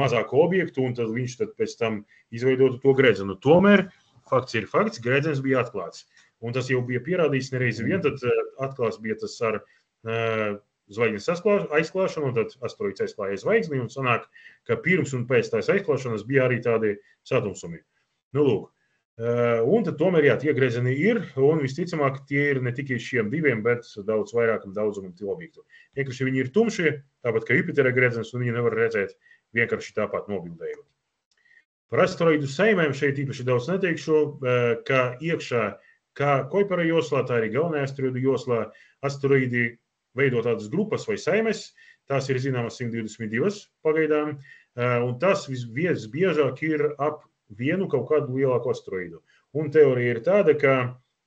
mazāku objektu, un tad viņš tad pēc tam izveidotu to gredzenu. Tomēr fakts ir fakts, gredzens bija atklāts. Un tas jau bija pierādīts nereizi vien, tad atklāts bija tas ar zvaigznes aizklāšanu, un tad asteroīds aizklāja zvaigzni, un sanāk, ka pirms un pēc tās aizklāšanas bija arī tādi satumsumi. Nu, lūk. Un tad tomēr, jā, tie gredzeni ir, un visticamāk tie ir ne tikai šiem 2, bet daudz vairākam daudzumam tie objektu. Vienkārši viņi ir tumši, tāpat kā Jupitera gredzens, un viņi nevar redzēt vienkārši tāpat nobildējot. Par asteroīdu saimēm šeit īpaši daudz neteikšu, ka iekšā kā Kuipera joslā, tā arī galvenajā asteroīdu joslā, asteroīdi veido tādas grupas vai saimes, tās ir zināmas 122 pagaidām, un tas visbiežāk ir ap vienu kaut kādu lielāku asteroīdu. Un teorija ir tāda, ka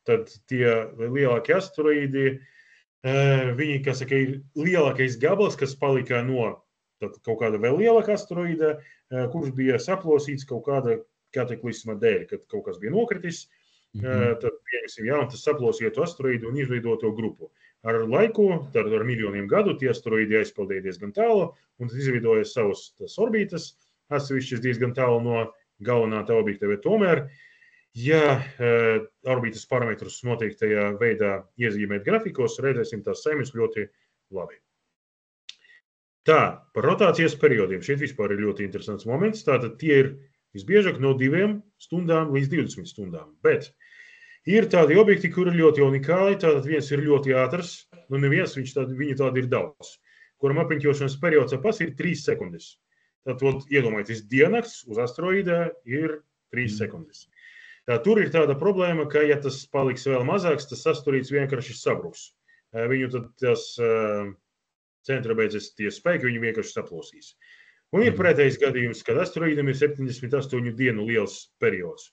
tad tie lielākie asteroīdi, viņi, kā saka, ir lielākais gabals, kas palika no kaut kāda vēl lielāka asteroīda, kurš bija saplosīts kaut kāda kataklisma dēļ, kad kaut kas bija nokritis, tad pieņemsim, jā, un tas saplosītu asteroīdu un izveidoto grupu. Ar laiku, tad ar miljoniem gadu, tie asteroīdi aizpildīja diezgan tālu, un tad izveidoja savus orbītas, atsevišķas diezgan tālu no galvenā tā objekta, bet tomēr, ja orbītas parametrus noteiktajā veidā iezīmēt grafikos, redzēsim tās saimes ļoti labi. Tā, par rotācijas periodiem. Šeit vispār ir ļoti interesants moments. Tātad tie ir visbiežāk no 2 stundām līdz 20 stundām. Bet ir tādi objekti, kuri ir ļoti unikāli. Tātad viens ir ļoti ātrs, neviens, viņi tādi ir daudz, kuram apriņķošanas periods apas ir 3 sekundes. Tātad, iedomājieties, diennakts uz asteroīda ir 3 sekundes. Tur ir tāda problēma, ka, ja tas paliks vēl mazāks, tas asteroīds vienkārši sabruks. Viņu tad tas centra beidzas tie spēki, viņi vienkārši saplosīs. Un ir pretējs gadījums, kad asteroīdam ir 78 dienu liels periods.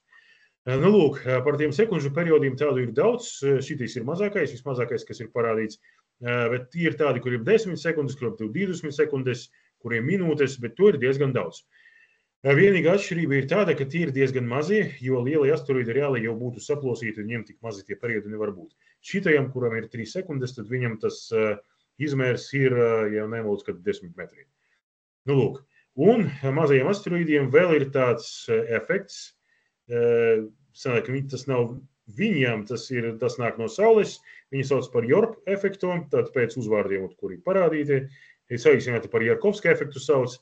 Nu, lūk, par tiem sekundžu periodiem tādu ir daudz. Šitais ir mazākais, vismazākais, kas ir parādīts. Bet ir tādi, kuriem 10 sekundes, kuriem 20 sekundes, kuriem minūtes, bet to ir diezgan daudz. Vienīgā atšķirība ir tāda, ka tie ir diezgan mazi, jo lielie asteroīdi reāli jau būtu saplosīti, un viņiem tik mazi tie periodi nevar būt. Šitajam, kuram ir 3 sekundes, tad viņam tas izmērs ir, ja nemaldos, kad 10 metri. Nu, lūk. Un mazajiem asteroīdiem vēl ir tāds efekts, sanāk, tas nav viņiem, tas nāk no Saules, viņi sauc par Yorp efektu, tad pēc uzvārdiem, kuri parādīti, saīsināti par Jarkovska efektu sauc.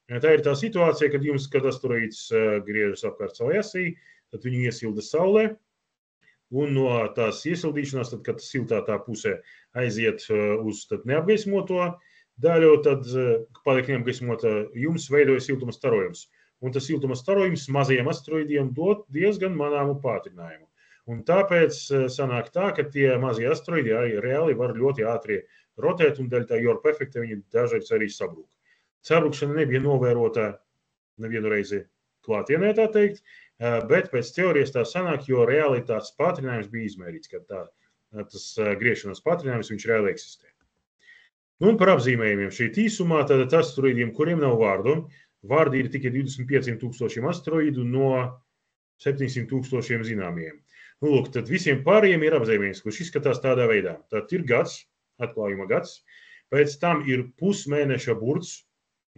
Tā ir tā situācija, kad asteroīds griežas apkārt savai asī, tad viņu iesilda Saulē, un no tās iesildīšanās, tad, kad siltā tā pusē aiziet uz neapgaismoto daļu, tad paliek neapgaismota jums veidoja siltuma starojums. Un tas siltuma starojums mazajiem asteroīdiem dod diezgan manāmu pātrinājumu. Un tāpēc sanāk tā, ka tie mazie asteroīdi reāli var ļoti ātri rotēt, un dēļ tā Yorp efekta viņi dažreiz arī sabrūk. Sabrukšana nebija novērota nevienu reizi klātienē, tā teikt, bet pēc teorijas tā sanāk, jo reāli tāds pātrinājums bija izmērīts, ka tas griešanas pātrinājums viņš reāli eksistē. Nu, un par apzīmējumiem šeit īsumā, tātad asteroīdiem, kuriem nav vārdu, vārdi ir tikai 25,000 asteroīdu no 700,000 zināmiem. Nu, lūk, tad visiem pārējiem ir apzīmējums, kurš izskatās tādā veidā. Tad ir gads, atklājuma gads, pēc tam ir pusmēneša burts,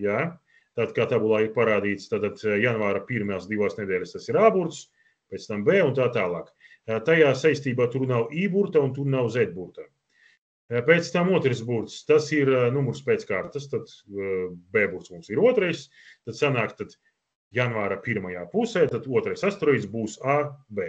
jā, Tad, kā tabulā ir parādīts, tad janvāra pirmās 2 nedēļas tas ir A burts, pēc tam B un tā tālāk. Tajā saistībā tur nav I burta un tur nav Z burta. Pēc tam otrs burts, tas ir numurs pēc kārtas, tad B burts mums ir otrais, tad sanāk tad janvāra pirmajā pusē, tad otrais asteroīds būs A, B.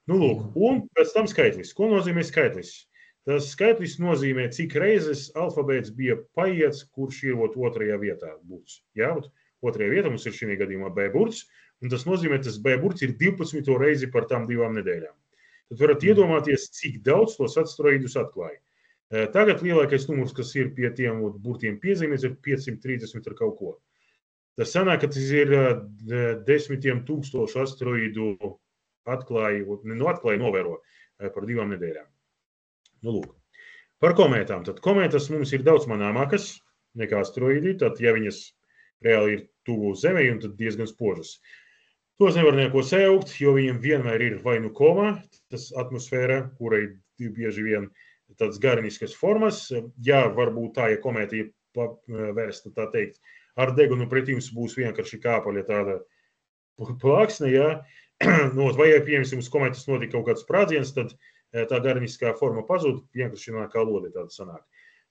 Nu, lūk, un pēc tam skaitlis. Ko nozīmē skaitlis? Tas skaitlis nozīmē, cik reizes alfabēts bija paiets, kurš ir otrajā vietā burts. Jā, otrajā vietā mums ir šī gadījumā B burts, un tas nozīmē, tas B burts ir 12. reizi par tām 2 nedēļām. Tad varat iedomāties, cik daudz tos asteroīdus atklāja. Tagad lielākais numurs, kas ir pie tiem burtiem piezīmēts, ir 530 ar kaut ko. Tas sanāk, ka tas ir 10 000 asteroīdu atklāja novēro par 2 nedēļām. Nu, lūk. Par komētām. Tad komētas mums ir daudz manāmākas nekā asteroīdi, tad, ja viņas reāli ir tuvu Zemei, un tad diezgan spožas. Tos nevar neko saukt, jo viņiem vienmēr ir vai nu koma, tas atmosfēra, kurai bieži vien tādas gariniskas formas. Jā, varbūt tā, ja komēta ir vērsta, tā teikt, ar degunu pret jums būs vienkārši kāpaļa tāda plāksne, jā. Vai, ja piemēram, uz komētas notika kaut kāds sprādziens, tad tā gariniskā forma pazūd, vienkārši nāk kā lode tāda sanāk.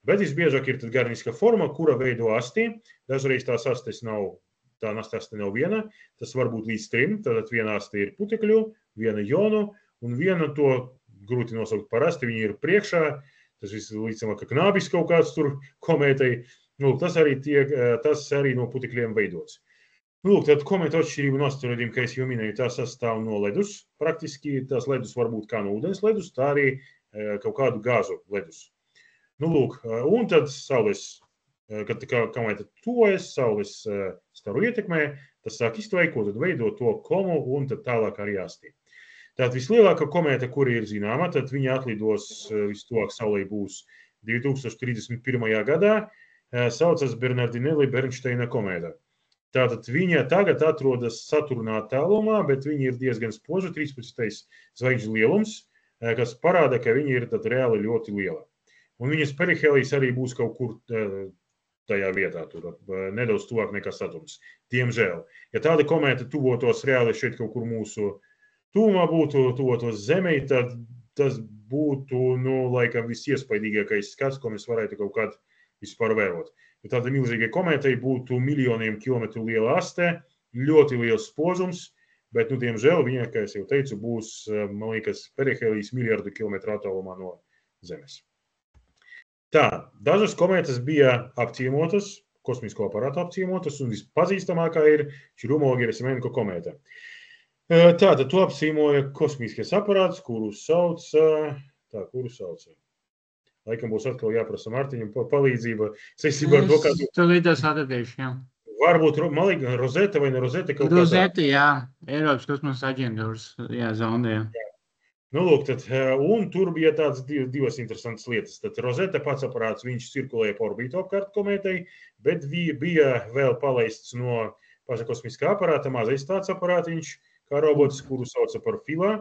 Bet visbiežāk ir gariniskā forma, kura veido asti. Dažreiz tās astes nav, tā aste nav viena, tas var būt līdz 3, tad viena aste ir putekļu, viena jonu, un viena to grūti nosaukt par asti, viņi ir priekšā, tas viss līdzamā, ka knābis kaut kāds tur komētai, nu, tas arī no putekļiem veidots. Nu, tad komēta atšķirība no asteroīdiem, kā es jau minēju, tās sastāv no ledus. Praktiski tās ledus var būt kā no ūdens ledus, tā arī kaut kādu gāzu ledus. Nu, lūk, un tad saules, kad komēta tuvojas, saules staru ietekmē, tas sāk iztvaikot, tad veido to komu un tad tālāk arī asti. Tātad vislielākā komēta, kura ir zināma, tad viņa atlidos vistuvāk saulei būs 2031. gadā, saucas Bernardinelli-Bernsteina komēta. Tātad viņa tagad atrodas Saturnā tālumā, bet viņa ir diezgan spoža, 13. zvaigžņu lielums, kas parāda, ka viņa ir reāli ļoti liela. Un viņas perihēlijs arī būs kaut kur tajā vietā, tur nedaudz tuvāk nekā Saturns. Diemžēl. Ja tāda komēta tuvotos reāli šeit kaut kur mūsu tuvumā būtu, tuvotos Zemei, tad tas būtu, nu, laikam visiespaidīgākais skats, ko mēs varētu kaut kādā vispār vērot. Ja tāda milzīga komētai būtu miljoniem kilometru liela aste, ļoti liels spožums, bet, nu, diemžēl viņa, kā es jau teicu, būs, man liekas, perihēlijs miljardu kilometru attālumā no Zemes. Tā, dažas komētas bija apciemotas, kosmisko aparātu apciemotas, un vispazīstamākā ir Churyumov-Gerasimenko komēta. Tātad to apciemoja kosmiskais aparāts, kuru sauca. Laikam būs atkal jāprasa Mārtiņam palīdzība. Saistībā ar to, kādu... Tūlītās atradīšu, jā. Varbūt, man liekas, Rozeta vai ne Rozeta kaut kādā. Rozeta, jā. Eiropas kosmosa aģentūras, jā, zonde, jā. Nu, lūk, tad, un tur bija tādas divas interesantas lietas. Tad Rozeta pats aparāts, viņš cirkulēja pa orbitu apkārt komētai, bet bija vēl palaists no paša kosmiskā aparāta, mazais tāds aparātiņš, kā robots, kuru sauca par Filā.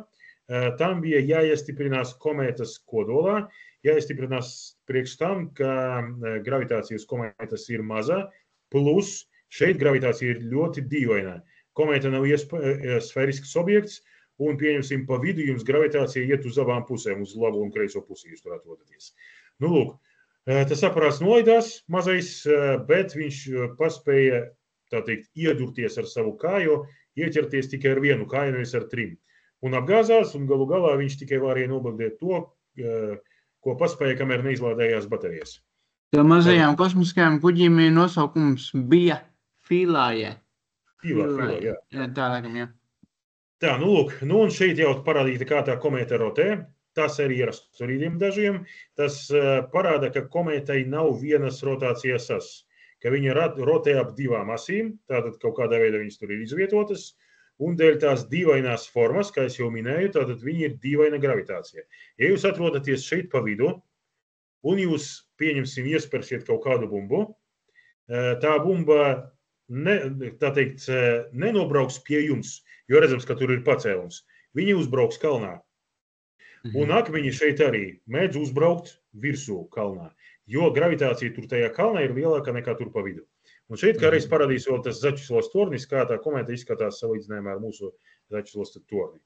Tam bija jāiestiprinās komētas kodolā, jāiestiprinās priekš tam, ka gravitācija uz komētas ir maza, plus šeit gravitācija ir ļoti dīvaina. Komēta nav sfērisks objekts, un, pieņemsim, pa vidu jums gravitācija iet uz abām pusēm, uz labo un kreiso pusi jūs tur atrodaties. Nu, lūk, tas aparāts nolaidās mazais, bet viņš paspēja, tā teikt, iedurties ar savu kāju, ieķerties tikai ar vienu kāju, nevis ar 3. Un apgāzās, un galu galā viņš tikai varēja nobagdēt to, ko paspēja, kamēr neizlādējās baterijas. Tā mazajām kosmiskajām kuģīm nosaukums bija Filāja. Filā, jā. Tā laikam, jā. Tā, nu lūk, nu un šeit jau parādīta, kā tā komēta rotē. Tas arī ir asteroīdiem dažiem. Tas parāda, ka komētai nav vienas rotācijas as, ka viņa rotē ap 2 asīm, tātad kaut kādā veidā viņas tur ir izvietotas. Un dēļ tās dīvainās formas, kā es jau minēju, tātad viņi ir dīvaina gravitācija. Ja jūs atrodaties šeit pa vidu, un jūs, pieņemsim, iespersiet kaut kādu bumbu, tā bumba, tā teikt, nenobrauks pie jums, jo redzams, ka tur ir pacēlums. Viņi uzbrauks kalnā. Un akmeņi šeit arī mēdz uzbraukt virsū kalnā, jo gravitācija tur tajā kalnā ir lielāka nekā tur pa vidu. Un šeit kā reiz parādīs vēl tas Začeslovas tornis, kā tā komēta izskatās salīdzinājumā ar mūsu Začeslovas torni.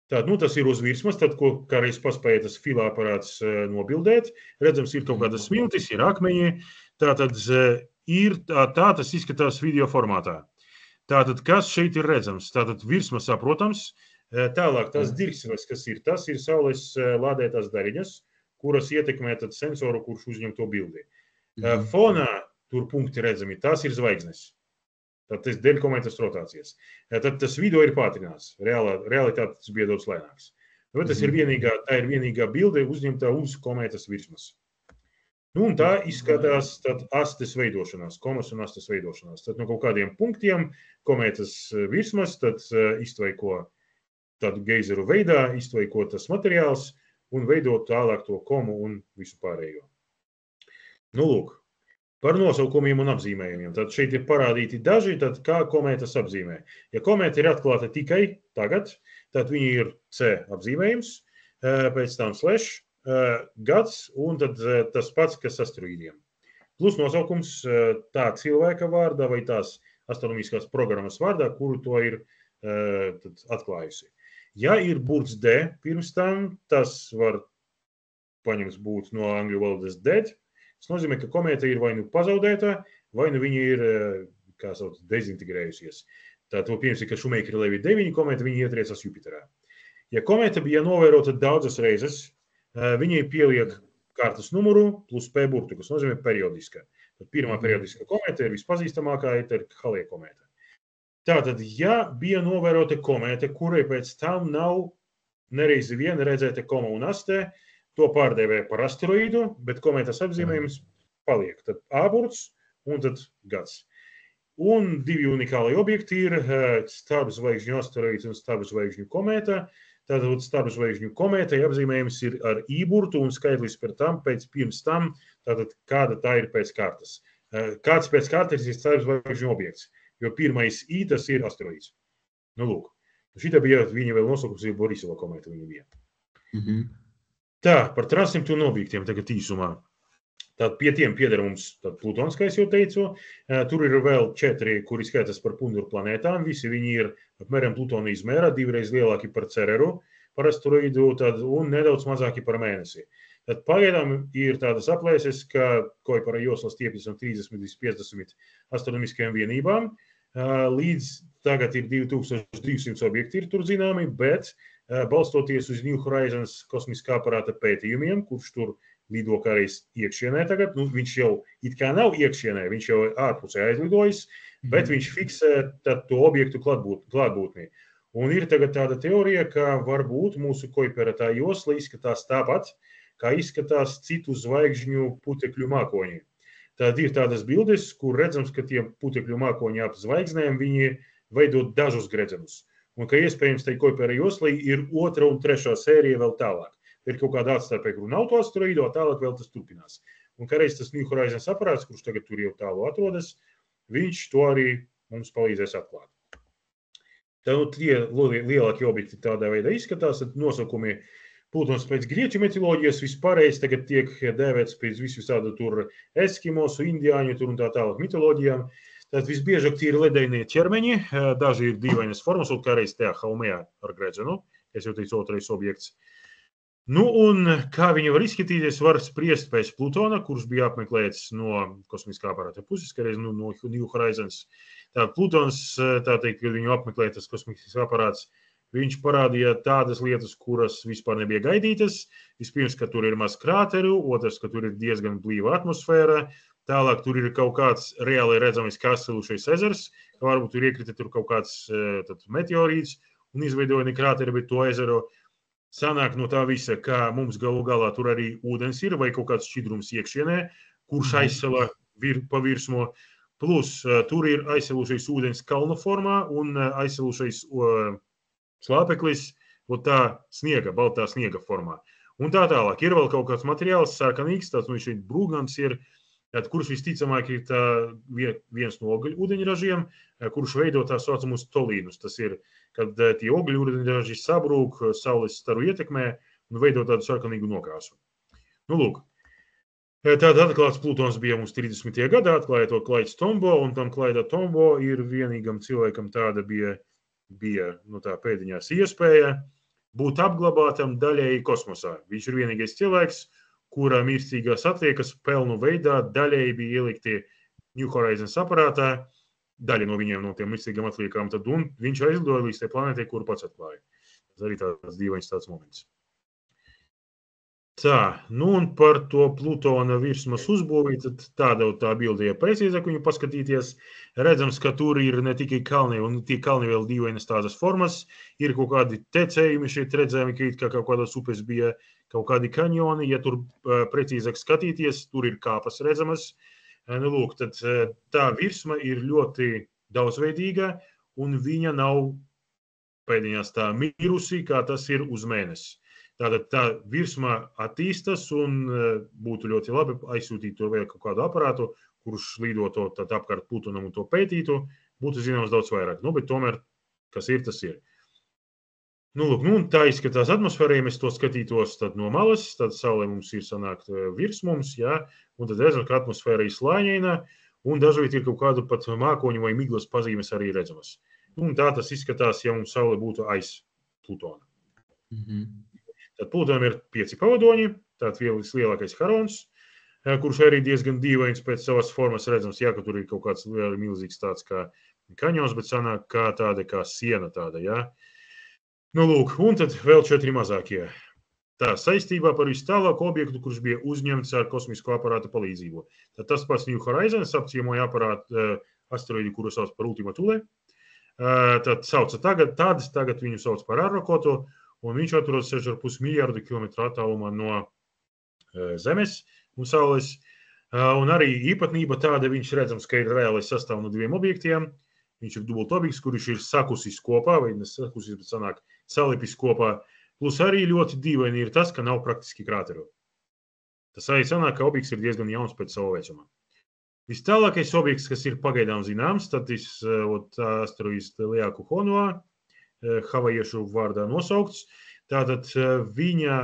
Tātad, tas ir uz virsmas, tad, ko kā reiz paspēja tas filāparāts nobildēt. Redzams, ir kaut kādas smiltis, ir akmeņi. Tātad, tā tas izskatās video formātā. Tātad, kas šeit ir redzams? Tātad, virsma saprotams. Tālāk, tās dirksves, kas ir, tas ir saules lādētās daļiņas, kuras ietekmē tad sensoru, kurš uzņem to bildi. Fonā tur punkti redzami, tās ir zvaigznes. Tad tas dēļ komētas rotācijas. Tad tas video ir pātrināts. Realitāte tas bija daudz lēnāks. Bet tas ir vienīgā bilde uzņemtā uz komētas virsmas. Nu, un tā izskatās tad astes veidošanās, komas un astes veidošanās. Tad no kaut kādiem punktiem komētas virsmas tad iztveiko tādu geizeru veidā, iztveiko tas materiāls un veidot tālāk to komu un visu pārējo. Nu, lūk, par nosaukumiem un apzīmējumiem. Tad šeit ir parādīti daži, tad kā komētas apzīmē. Ja komēta ir atklāta tikai tagad, tad viņi ir C apzīmējums, pēc tam slash, gads un tad tas pats, kas asteroīdiem. Plus nosaukums tā cilvēka vārdā vai tās astronomiskās programmas vārdā, kuru to ir atklājusi. Ja ir burts D pirms tam, tas var paņems būt no angļu valodas dead. Tas nozīmē, ka komēta ir vai nu pazaudēta, vai nu viņa ir, kā sauc, dezintegrējusies. Tātad, piemēram, ka Šumēkera Levi 9 komēta, viņa ietriecas Jupiterā. Ja komēta bija novērota daudzas reizes, viņai pieliek kārtas numuru plus P burtu, kas nozīmē periodiska. Tad pirmā periodiska komēta ir vispazīstamākā, ir Halley komēta. Tātad, ja bija novērota komēta, kurai pēc tam nav nereizi vien redzēta koma un aste, to pārdēvē par asteroīdu, bet komētas apzīmējums paliek. Tad A-burts un tad gads. Un divi unikāli objekti ir starpzvaigžņu asteroīds un starpzvaigžņu komēta. Tātad starpzvaigžņu komētai apzīmējums ir ar I-burtu un skaitlis pirms tam, tātad kāda tā ir pēc kārtas. Kāds pēc kārtas ir starpzvaigžņu objekts. Jo pirmais I, tas ir asteroīds. Nu, lūk. Šitā bija viņa vēl nosaukums, ir Borisova komēta viņa bija. Tā, par transneptūnu objektiem tagad īsumā. Tātad pie tiem pieder mums Plutons, kā es jau teicu. Tur ir vēl 4, kuri skaitas par Punduru planētām. Visi viņi ir apmēram Plutona izmērā, 2 reizes lielāki par Cereru, par asteroīdu, un nedaudz mazāki par mēnesi. Tad pagaidām ir tādas aplēses, ka Kuipera joslas stiepjas no 30 līdz 50 astronomiskajām vienībām. Līdz tagad ir 2200 objekti ir tur zināmi, bet balstoties uz New Horizons kosmiskā aparāta pētījumiem, kurš tur lido kā reiz iekšienē tagad, nu, viņš jau it kā nav iekšienē, viņš jau ārpusē aizlidojis, bet viņš fiksē to objektu klātbūtni. Un ir tagad tāda teorija, ka varbūt mūsu Kuipera tā josla izskatās tāpat, kā izskatās citu zvaigžņu putekļu mākoņi. Tad ir tādas bildes, kur redzams, ka tie putekļu mākoņi ap zvaigznēm, viņi veidot dažus gredzenus. Un ka iespējams tai Kuipera joslai ir 2. un 3. sērija vēl tālāk. Ir kaut kāda atstarpē, kur nav to asteroīdu, tālāk vēl tas turpinās. Un kā reiz tas New Horizons aparāts, kurš tagad tur jau tālu atrodas, viņš to arī mums palīdzēs atklāt. Tad tie lielākie objekti tādā veidā izskatās, tad nosaukumi Plutons pēc grieķu mitoloģijas vispārējais tagad tiek dēvēts pēc visādu tur eskimosu, indiāņu tur un tā tālāk mitoloģijām. Tad visbiežāk tie ir ledainie ķermeņi, daži ir dīvainas formas, un kā reiz tajā Haumejā ar gredzenu, es jau teicu 2. objekts. Nu, un kā viņi var izskatīties, var spriest pēc Plutona, kurš bija apmeklēts no kosmiskā aparāta puses, kā reiz no New Horizons. Tā Plutons, tā teikt, kad viņu apmeklētas kosmiskais aparāts, viņš parādīja tādas lietas, kuras vispār nebija gaidītas. Vispirms, ka tur ir maz krāteru, otrs, ka tur ir diezgan blīva atmosfēra. Tālāk tur ir kaut kāds reāli redzamais kastelušais ezers, ka varbūt tur iekrita tur kaut kāds meteorīts un izveidoja ne krāteri, bet to ezeru. Sanāk no tā visa, ka mums galu galā tur arī ūdens ir vai kaut kāds šķidrums iekšienē, kurš aizsala pa virsmu. Plus tur ir aizsalušais ūdens kalnu formā un aizsalušais slāpeklis, tā sniega, baltā sniega formā. Un tā tālāk. Ir vēl kaut kāds materiāls, sarkanīgs, tāds nu šeit brūgans ir, kurš visticamāk ir viens no ūdeņražiem, kurš veido tā saucamus tolīnus. Tas ir, kad tie ūdeņraži sabrūk saules staru ietekmē un veido tādu sarkanīgu nokrāsu. Nu, lūk. Tad atklāts Plutons bija mums 30. gadā, atklāja to Klaids Tombo, un tam Klaida Tombo ir vienīgam cilvēkam tāda bija tā pēdiņās iespēja būt apglabātam daļēji kosmosā. Viņš ir vienīgais cilvēks, kura mirstīgās atliekas pelnu veidā daļēji bija ielikti New Horizons aparātā, daļa no viņiem no tiem mirstīgām atliekām, tad viņš aizlidoja līdz tai planētai, kuru pats atklāja. Tas arī tāds dīvains tāds moments. Tā, un par to Plutona virsmas uzbūvi, tad tā bilde ir precīzāk viņu paskatīties. Redzams, ka tur ir ne tikai kalni, un tie kalni vēl dīvainas tādas formas, ir kaut kādi tecējumi šeit redzami, ka kaut kādas upes bija kaut kādi kanjoni, ja tur precīzāk skatīties, tur ir kāpas redzamas. Lūk, tad tā virsma ir ļoti daudzveidīga, un viņa nav pēdiņās tā mirusi, kā tas ir uz mēnesi. Tātad tā virsma attīstas un būtu ļoti labi aizsūtīt to vēl kaut kādu aparātu, kurš lidotu apkārt Plutonam un to pētītu, būtu zināms daudz vairāk. Bet tomēr, kas ir, tas ir. Lūk, tā izskatās atmosfērā, ja mēs to skatītos tad no malas, tad Saule mums ir sanākt virs mums, jā, un tad redzam, ka atmosfēra ir slāņaina, un dažviet ir kaut kādu pat mākoņu vai miglas pazīmes arī redzamas. Tā tas izskatās, ja mums Saule būtu aiz Plutona. Tad Plutonam ir 5 pavadoņi, tāds lielākais Harons, kurš arī diezgan dīvains pēc savas formas redzams, jā, ka tur ir kaut kāds milzīgs tāds kā kaņons, bet sanāk kā tāda kā siena tāda, jā. Lūk, un tad vēl 4 mazākie. Tā saistībā par visu tālāku objektu, kurš bija uzņemts ar kosmisko aparātu palīdzību. Tad tas pats New Horizons apciemoja aparātu asteroīdu, kuru sauc par Ultima Thule. Tad sauca tagad viņu sauc par Arrokotu, un viņš atrodas 6,5 miljardu kilometru attālumā no Zemes un Saules. Un arī īpatnība tāda, viņš redzams, ka ir reāli sastāv no 2 objektiem. Viņš ir dubult objekts, kurš ir sakusis kopā, vai ne sakusis, bet sanāk salipis kopā. Plus arī ļoti dīvaini ir tas, ka nav praktiski krāteru. Tas arī sanāk, ka objekts ir diezgan jauns pēc savu vecuma. Vistālākais objekts, kas ir pagaidām zināms, tad asteroīds Liaku Honua, havajiešu vārdā nosaukts. Tātad viņa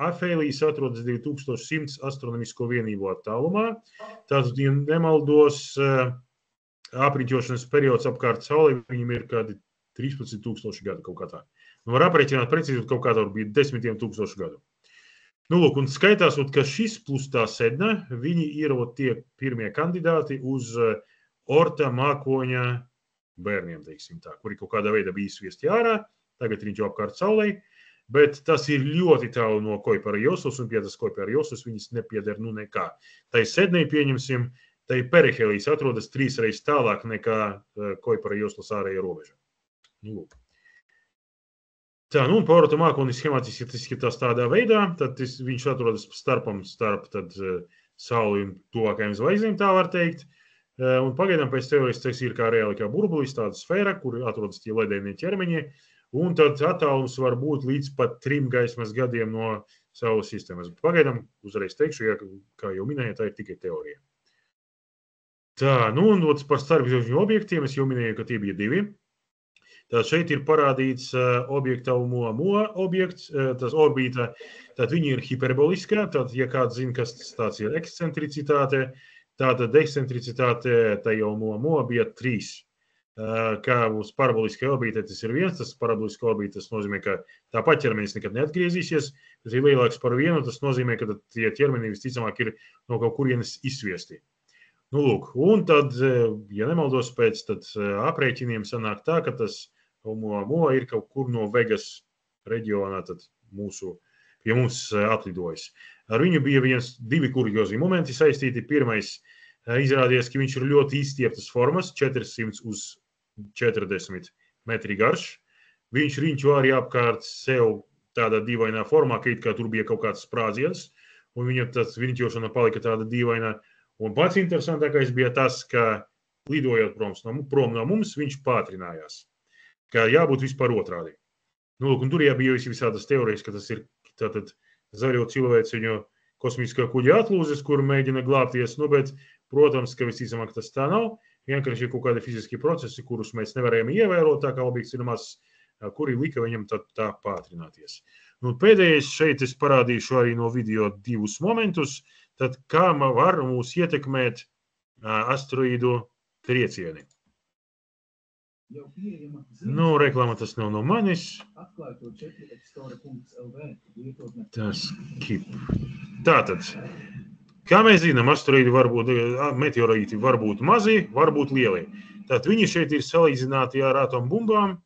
afēlijas atrodas 2100 astronomisko vienību attālumā. Tātad, ja nemaldos, apriņķošanas periods apkārt Saulei, viņam ir kādi 13,000 gadu kaut kā tā. Var aprēķināt precīzi, kaut kā tā bija 10,000 gadu. Lūk, un skaitās, ka šis plus tā Sedna, viņi ir tie pirmie kandidāti uz Orta mākoņa bērniem, teiksim tā, kuri kaut kādā veidā bija izsviesti ārā, tagad viņš jau apkārt Saulei, bet tas ir ļoti tālu no Kuiperjosos, un pie tas Kuiperjosos viņas nepieder nekā. Tai Sednei pieņemsim, tai Perihelijas atrodas 3 reizes tālāk nekā Kuiperjoslas ārēja robeža. Lūk. Tā, un Orta mākonis schematiski izskatās tādā veidā, tad viņš atrodas starp Sauli un tuvākajām zvaigznēm, tā var teikt. Un pagaidām pēc teorijas tas ir kā reāli kā burbulis, tāda sfēra, kur atrodas tie ledēnie ķermeņi, un tad attālums var būt līdz pat 3 gaismas gadiem no Saules sistēmas. Bet pagaidām uzreiz teikšu, ja, kā jau minēju, tā ir tikai teorija. Tā, un par starpzvaigžņu objektiem es jau minēju, ka tie bija 2. Tad šeit ir parādīts objekta Oumuamua objekts, tas orbīta, tad viņi ir hiperboliskā, tad, ja kāds zina, kas tāds ir ekscentricitāte, tātad ekscentricitāte tai Oumuamua bija 3. Kā uz paraboliskā orbītē tas ir 1, tas paraboliskā orbīta, tas nozīmē, ka tāpat ķermenis nekad neatgriezīsies, tas ir lielāks par 1, tas nozīmē, ka tie ķermeni visticamāk ir no kaut kurienes izsviesti. Lūk, un tad, ja nemaldos pēc, tad aprēķiniem sanāk tā, ka tas Oumuamua ir kaut kur no Vegas reģionā, tad pie mums atlidojis. Ar viņu bija 2 kuriozi momenti saistīti. Pirmais, izrādījās, ka viņš ir ļoti izstieptas formas, 400 uz 40 metri garš. Viņš riņķo arī apkārt sev tādā dīvainā formā, ka it kā tur bija kaut kāds sprādziens, un viņa tas riņķošana palika tāda dīvaina. Un pats interesantākais bija tas, ka lidojot prom no mums, viņš pātrinājās. Kā jābūt vispār otrādi. Lūk, un tur bija visādas teorijas, ka tas ir tātad zaļo cilvēciņu kosmiskā kuģa atlūzes, kur mēģina glābties, bet, protams, ka visticamāk tas tā nav. Vienkārši ir kaut kādi fiziski procesi, kurus mēs nevarējām ievērot, tā kā objekts ir mazs, kuri lika viņam tā pātrināties. Un pēdējais šeit es parādīšu arī no video divus momentus, tad kā var mūs ietekmēt asteroīdu triecieni. Nu, reklāma tas nav no manis. Tas kip. Tātad, kā mēs zinām, asteroīdi meteorīti var būt mazi, var būt lieli. Tātad viņi šeit ir salīdzināti ar atombumbām.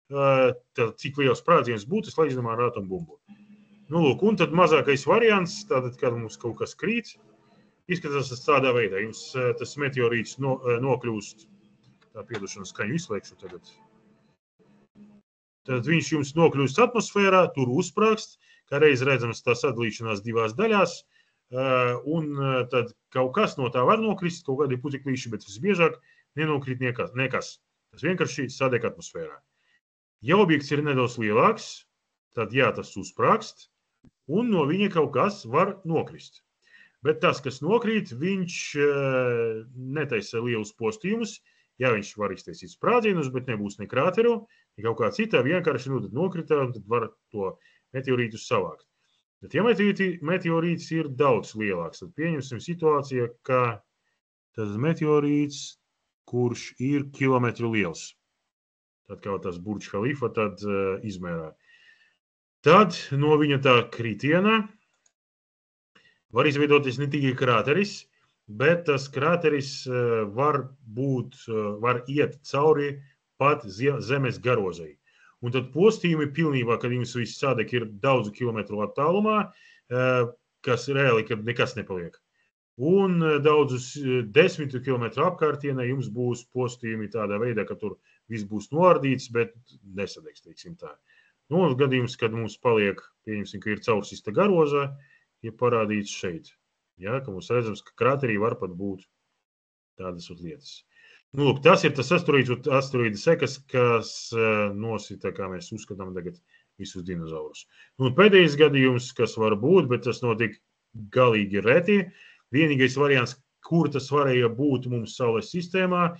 Tātad, cik liels sprādziens būtu, salīdzinām ar atombumbu. Nu, lūk, un tad mazākais variants, tātad, kad mums kaut kas krīt, izskatās tas tādā veidā. Jums tas meteorīts nokļūst, tā piedošanas skaņu izslēgšu tagad. Tad viņš jums nokļūst atmosfērā, tur uzsprāgst, kā reiz redzams tā sadalīšanās divās daļās, un tad kaut kas no tā var nokrist, kaut kādi puteklīši, bet visbiežāk nenokrīt nekas. Tas vienkārši sadeg atmosfērā. Ja objekts ir nedaudz lielāks, tad jā, tas uzsprāgst, un no viņa kaut kas var nokrist. Bet tas, kas nokrīt, viņš netaisa lielus postījumus. Jā, viņš var iztaisīt sprādzienus, bet nebūs ne krāteru, ne kaut kā citā, vienkārši tad nokrita, un tad var to meteorītus savākt. Bet ja meteorīts ir daudz lielāks, tad pieņemsim situāciju, ka tas meteorīts, kurš ir kilometru liels, tad kā tas Burj Khalifa, tad izmērā. Tad no viņa tā kritiena var izveidoties ne tikai krāteris, bet tas krāteris var iet cauri pat Zemes garozai. Un tad postījumi pilnībā, kad jums viss sadeg ir daudzu kilometru attālumā, kas reāli, kad nekas nepaliek. Un daudzus 10 kilometru apkārtienē jums būs postījumi tādā veidā, ka tur viss būs noardīts, bet nesadegs, teiksim tā. Nu, un gadījums, kad mums paliek, pieņemsim, ka ir caursista garoza, ir parādīts šeit. Ja, ka mums redzams, ka krāterī var pat būt tādas lietas. Nu, lūk, tas ir tas asteroīda sekas, kas nosita, kā mēs uzskatām tagad, visus dinozaurus. Nu, pēdējais gadījums, kas var būt, bet tas notiek galīgi reti. Vienīgais variants, kur tas varēja būt mums Saules sistēmā,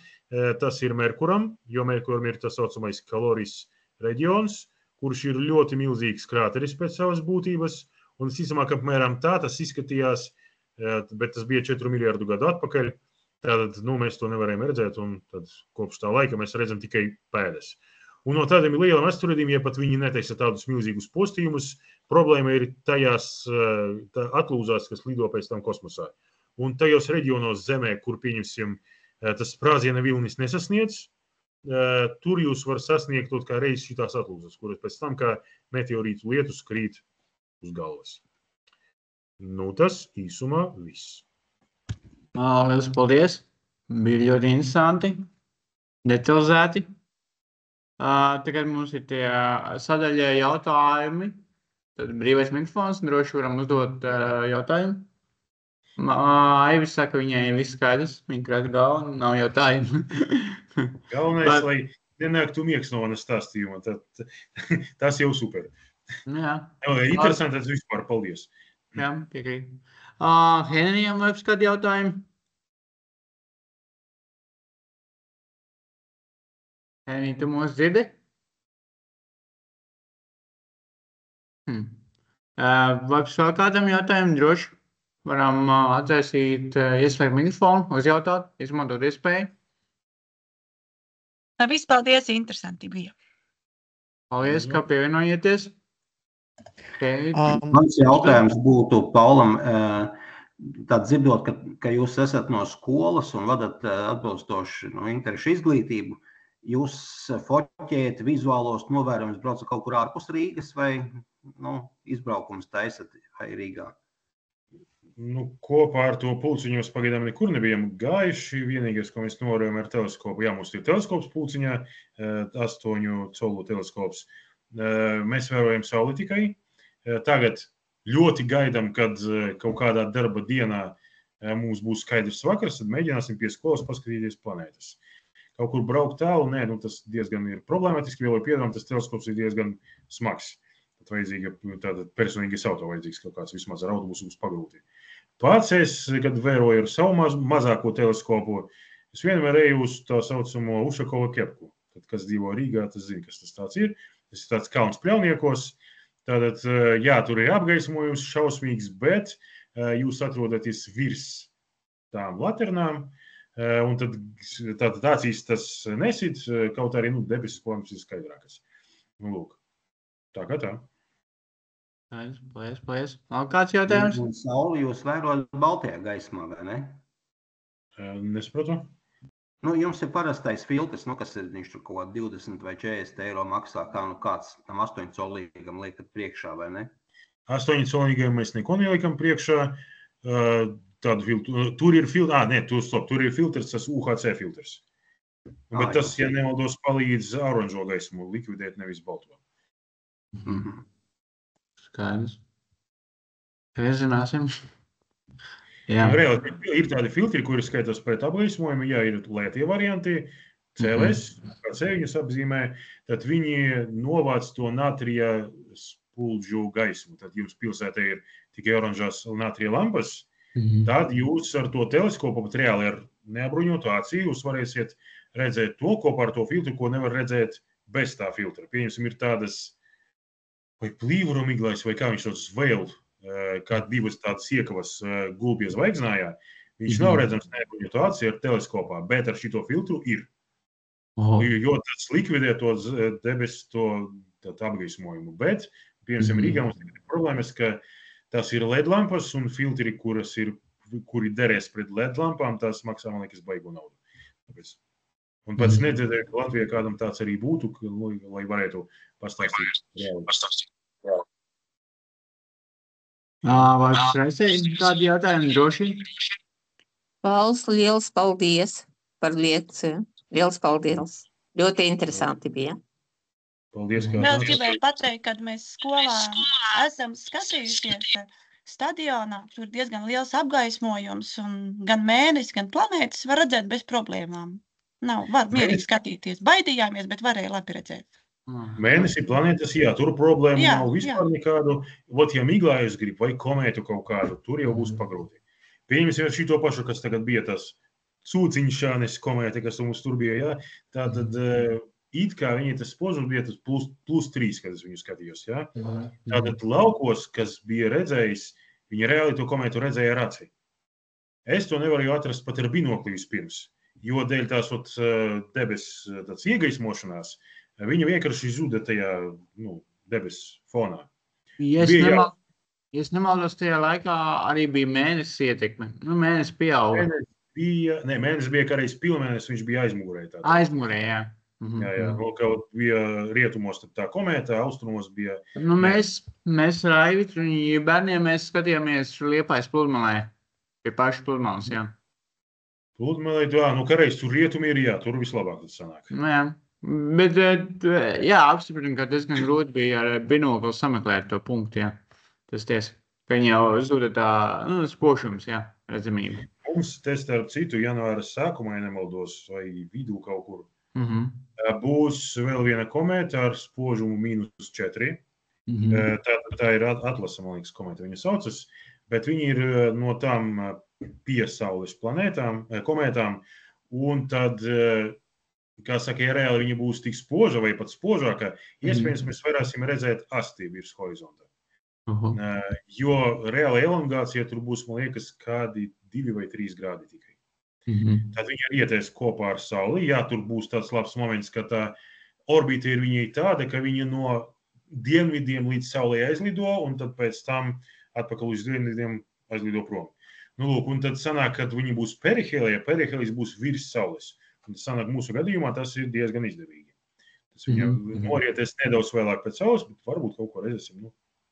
tas ir Merkuram, jo Merkuram ir tas saucamais Kaloris reģions, kurš ir ļoti milzīgs krāteris pēc savas būtības, un visticamāk apmēram tā tas izskatījās, bet tas bija 4 miljardu gadu atpakaļ. Tātad, mēs to nevarējām redzēt, un tad kopš tā laika mēs redzam tikai pēdas. Un no tādiem lieliem asteroīdiem, ja pat viņi netaisa tādus milzīgus postījumus, problēma ir tajās atlūzās, kas lido pēc tam kosmosā. Un tajos reģionos Zemē, kur, pieņemsim, tas sprādziena vilnis nesasniedz, tur jūs var sasniegt kaut kā reiz šitās atlūzas, kuras pēc tam kā meteorītu lietus krīt uz galvas. Nu, tas īsumā viss. Lielas paldies. Bija ļoti interesanti, detalizēti. Tagad mums ir tie sadaļie jautājumi. Tad brīvais mikrofons, droši varam uzdot jautājumu. Aivis saka, viņai viss skaidrs, viņa krāt galvu, nav jautājumu. Galvenais, lai nenāktu miegs no manas stāstījuma, tas jau super. Jā. Interesanti, tas vispār, paldies. Jā, piekrīt. Henrijam vai kādi jautājumi? Henrij, tu mūs dzirdi? Vai vēl kādam jautājumam droši? Varam atdzēsīt, ieslēgt mikrofonu, uzjautāt, izmantot iespēju. Viss paldies, interesanti bija. Paldies, ka pievienojieties. Mans jautājums būtu Paulam, tad dzirdot, ka jūs esat no skolas un vadat atbilstoši interešu izglītību, jūs foķējat vizuālos novērojumus, braucat kaut kur ārpus Rīgas vai izbraukums taisat vai Rīgā? Kopā ar to pulciņos pagaidām nekur nebijām gājuši. Vienīgais, ko mēs novērojam ar teleskopu, jā, mums ir teleskops pulciņā, 8 colu teleskops. Mēs vērojam Sauli tikai. Tagad ļoti gaidām, kad kaut kādā darba dienā mums būs skaidrs vakars, tad mēģināsim pie skolas paskatīties planētas. Kaut kur braukt tālu, tas diezgan ir problemātiski, vēl piedām, tas teleskops ir diezgan smags. Tad vajadzīga personīgais auto vajadzīgs kaut kāds, vismaz ar autobusu būs pagrūti. Pats es, kad vēroju ar savu mazāko teleskopu, es vienmēr eju uz tā saucamo Ušakova kepku. Tad, kas dzīvo Rīgā, tas zina, kas tas tāds ir. Tas ir tāds kalns Pļauniekos. Tātad, jā, tur ir apgaismojums šausmīgs, bet jūs atrodaties virs tām laternām, un tad acīs tas nesit, kaut arī debesis, protams, ir skaidrākas. Lūk, tā kā tā. Paldies. Kāds jautājums? Un sauli jūs vērojat baltajā gaismā, vai ne? Nesaprotu. Jums ir parastais filtrs, kas ir viņš tur kaut 20 vai 40 eiro maksā, kāds tam 8-colīgam liekat priekšā, vai ne? 8-colīgam mēs neko neliekam priekšā. Tādu filtru. Tur ir filtrs, tas UHC filtrs. Bet tas, ja nemaldos, palīdz oranžo gaismu likvidēt, nevis balto. Skaidrs. Zināsim. Reāli ir tādi filtri, kuri skaitās pret apgaismojumu, ja ir lētie varianti, CLS, kā C viņus apzīmē, tad viņi novāc to natrija spuldžu gaismu. Tad jums pilsētā ir tikai oranžās natrija lampas, tad jūs ar to teleskopu, pat reāli ar neapbruņotu acī, jūs varēsiet redzēt to kopā ar to filtru, ko nevar redzēt bez tā filtra. Pieņemsim, ir tādas vai plīvurumiglais, vai kā viņš sauc zvēl, kā divas tādas iekavas gulbja zvaigznājā. Viņš nav redzams neapbruņotu acī ar teleskopā, bet ar šito filtru ir. Jo tas likvidē to debesis, to apgaismojumu. Bet, piemēram, Rīgā mums ir problēmas, ka tas ir LED lampas un filtri, kuri derēs pret LED lampām, tas maksā, man liekas, baigu naudu. Un pats nedzirdēju, ka Latvijā kādam tāds arī būtu, lai varētu pastāstīt. Vai reizēji kādi jautājumi droši? Pauls, liels paldies par lekciju. Liels paldies. Ļoti interesanti bija. Paldies, kā Vēl gribēju pateikt, kad mēs skolā esam skatījušies stadionā, tur diezgan liels apgaismojums un gan mēnesis, gan planētas var redzēt bez problēmām. Var mierīgi skatīties. Baidījāmies, bet varēja labi redzēt. Mēnesi, planētas, jā, tur problēma nav vispār nekādu. Ja miglā jūs grib vai komētu kaut kādu, tur jau būs pagrūti. Pieņemsim šito pašu, kas tagad bija tas cūciņšānes komēti, kas mums tur bija, jā. Tātad it kā viņi tas spožums bija tas +3, kad es viņu skatījos, jā. Tātad laukos, kas bija redzējis, viņi reāli to komētu redzēja ar aci. Es to nevaru atrast pat ar binokli vispirms, jo dēļ tās debesis iegaismošanās, viņa vienkārši zuda tajā debesis fonā. Es nemaldos, tajā laikā arī bija mēnesis ietekme. Mēnesis pieauga. Mēnesis bija kā reiz pilnmēnesis, viņš bija aizmugurē. Aizmugurē, jā. Jā. Kaut bija rietumos tā komēta, austrumos bija... Mēs Raivi, bērniem mēs skatījāmies Liepājas pludmalē. Pie paša pludmalas, jā. Pludmalē, kā reiz tur rietumi ir, jā, tur vislabāk tas sanāk. Jā. Bet, jā, apstiprinu, ka diezgan grūti bija ar binokli sameklēt to punktu, jā. Tas tiesa, ka viņi jau zuda tā, spošums, jā, redzamība. Mums te starp citu janvāra sākumā, ja nemaldos, vai vidū kaut kur, būs vēl viena komēta ar spožumu -4. Tā ir Atlasa, man liekas, komēta viņa saucas, bet viņi ir no tām piesaules komētām, un tad... Kā saka, ja reāli viņa būs tik spoža vai pat spožāka, iespējams, mēs varēsim redzēt asti virs horizonta. Jo reāla elongācija tur būs, man liekas, kādi 2 vai 3 grādi tikai. Tad viņa rieties kopā ar Sauli. Jā, tur būs tāds labs moments, ka tā orbīta ir viņai tāda, ka viņa no dienvidiem līdz Saulei aizlido, un tad pēc tam atpakaļ uz dienvidiem aizlido prom. Lūk, un tad sanāk, kad viņa būs perihēlija, perihēlijas būs virs Saules. Sanāk, mūsu gadījumā tas ir diezgan izdevīgi. Tas viņa norieties nedaudz vēlāk pēc Saules, bet varbūt kaut ko redzēsim,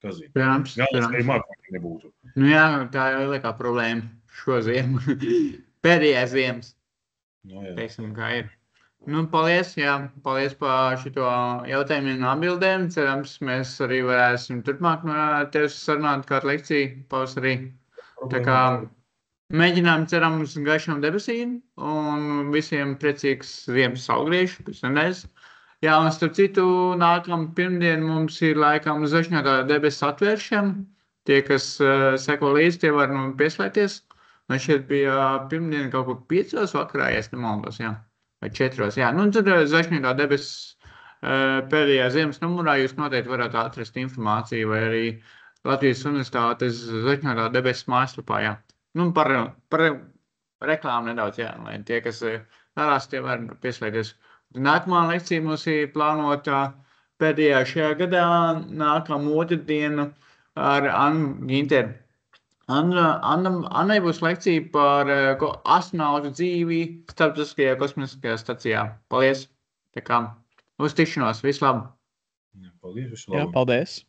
kas zina. Galvenais, ka arī mākslīgi nebūtu. Jā, tā ir lielākā problēma šo ziemu. Pēdējās ziemas. Teiksim, kā ir. Paldies, jā. Paldies par šito jautājumiem un atbildēm. Cerams, mēs arī varēsim turpmāk no tevis sarunāt kādu lekciju pavasarī. Tā kā mēģinām, ceram, uz gaišām debesīm un visiem priecīgs ziemas saulgriežu pēc nedēļas. Jā, un starp citu, nākamā pirmdien mums ir laikam zašņotā debesu atvēršana. Tie, kas seko līdzi, tie var pieslēgties. Man šeit bija pirmdien kaut kur 5 vakarā, ja es nemaldos, jā. Vai 4, jā. Tad zašņotā debesu pēdējā ziemas numurā jūs noteikti varat atrast informāciju vai arī Latvijas Universitātes Zaķņotā debesis mājaslapā, jā. Nu, par reklāmu nedaudz, jā, lai tie, kas vēlās, tie var pieslēgties. Nākamā lekcija mums ir plānota pēdējā šajā gadā, nākamā otrdienu ar Annu Ginteru. Annai būs lekcija par astronautu dzīvi starptautiskajā kosmiskajā stacijā. Paldies! Tā kā uz tikšanos, visu labu! Paldies, visu Jā, labu! paldies!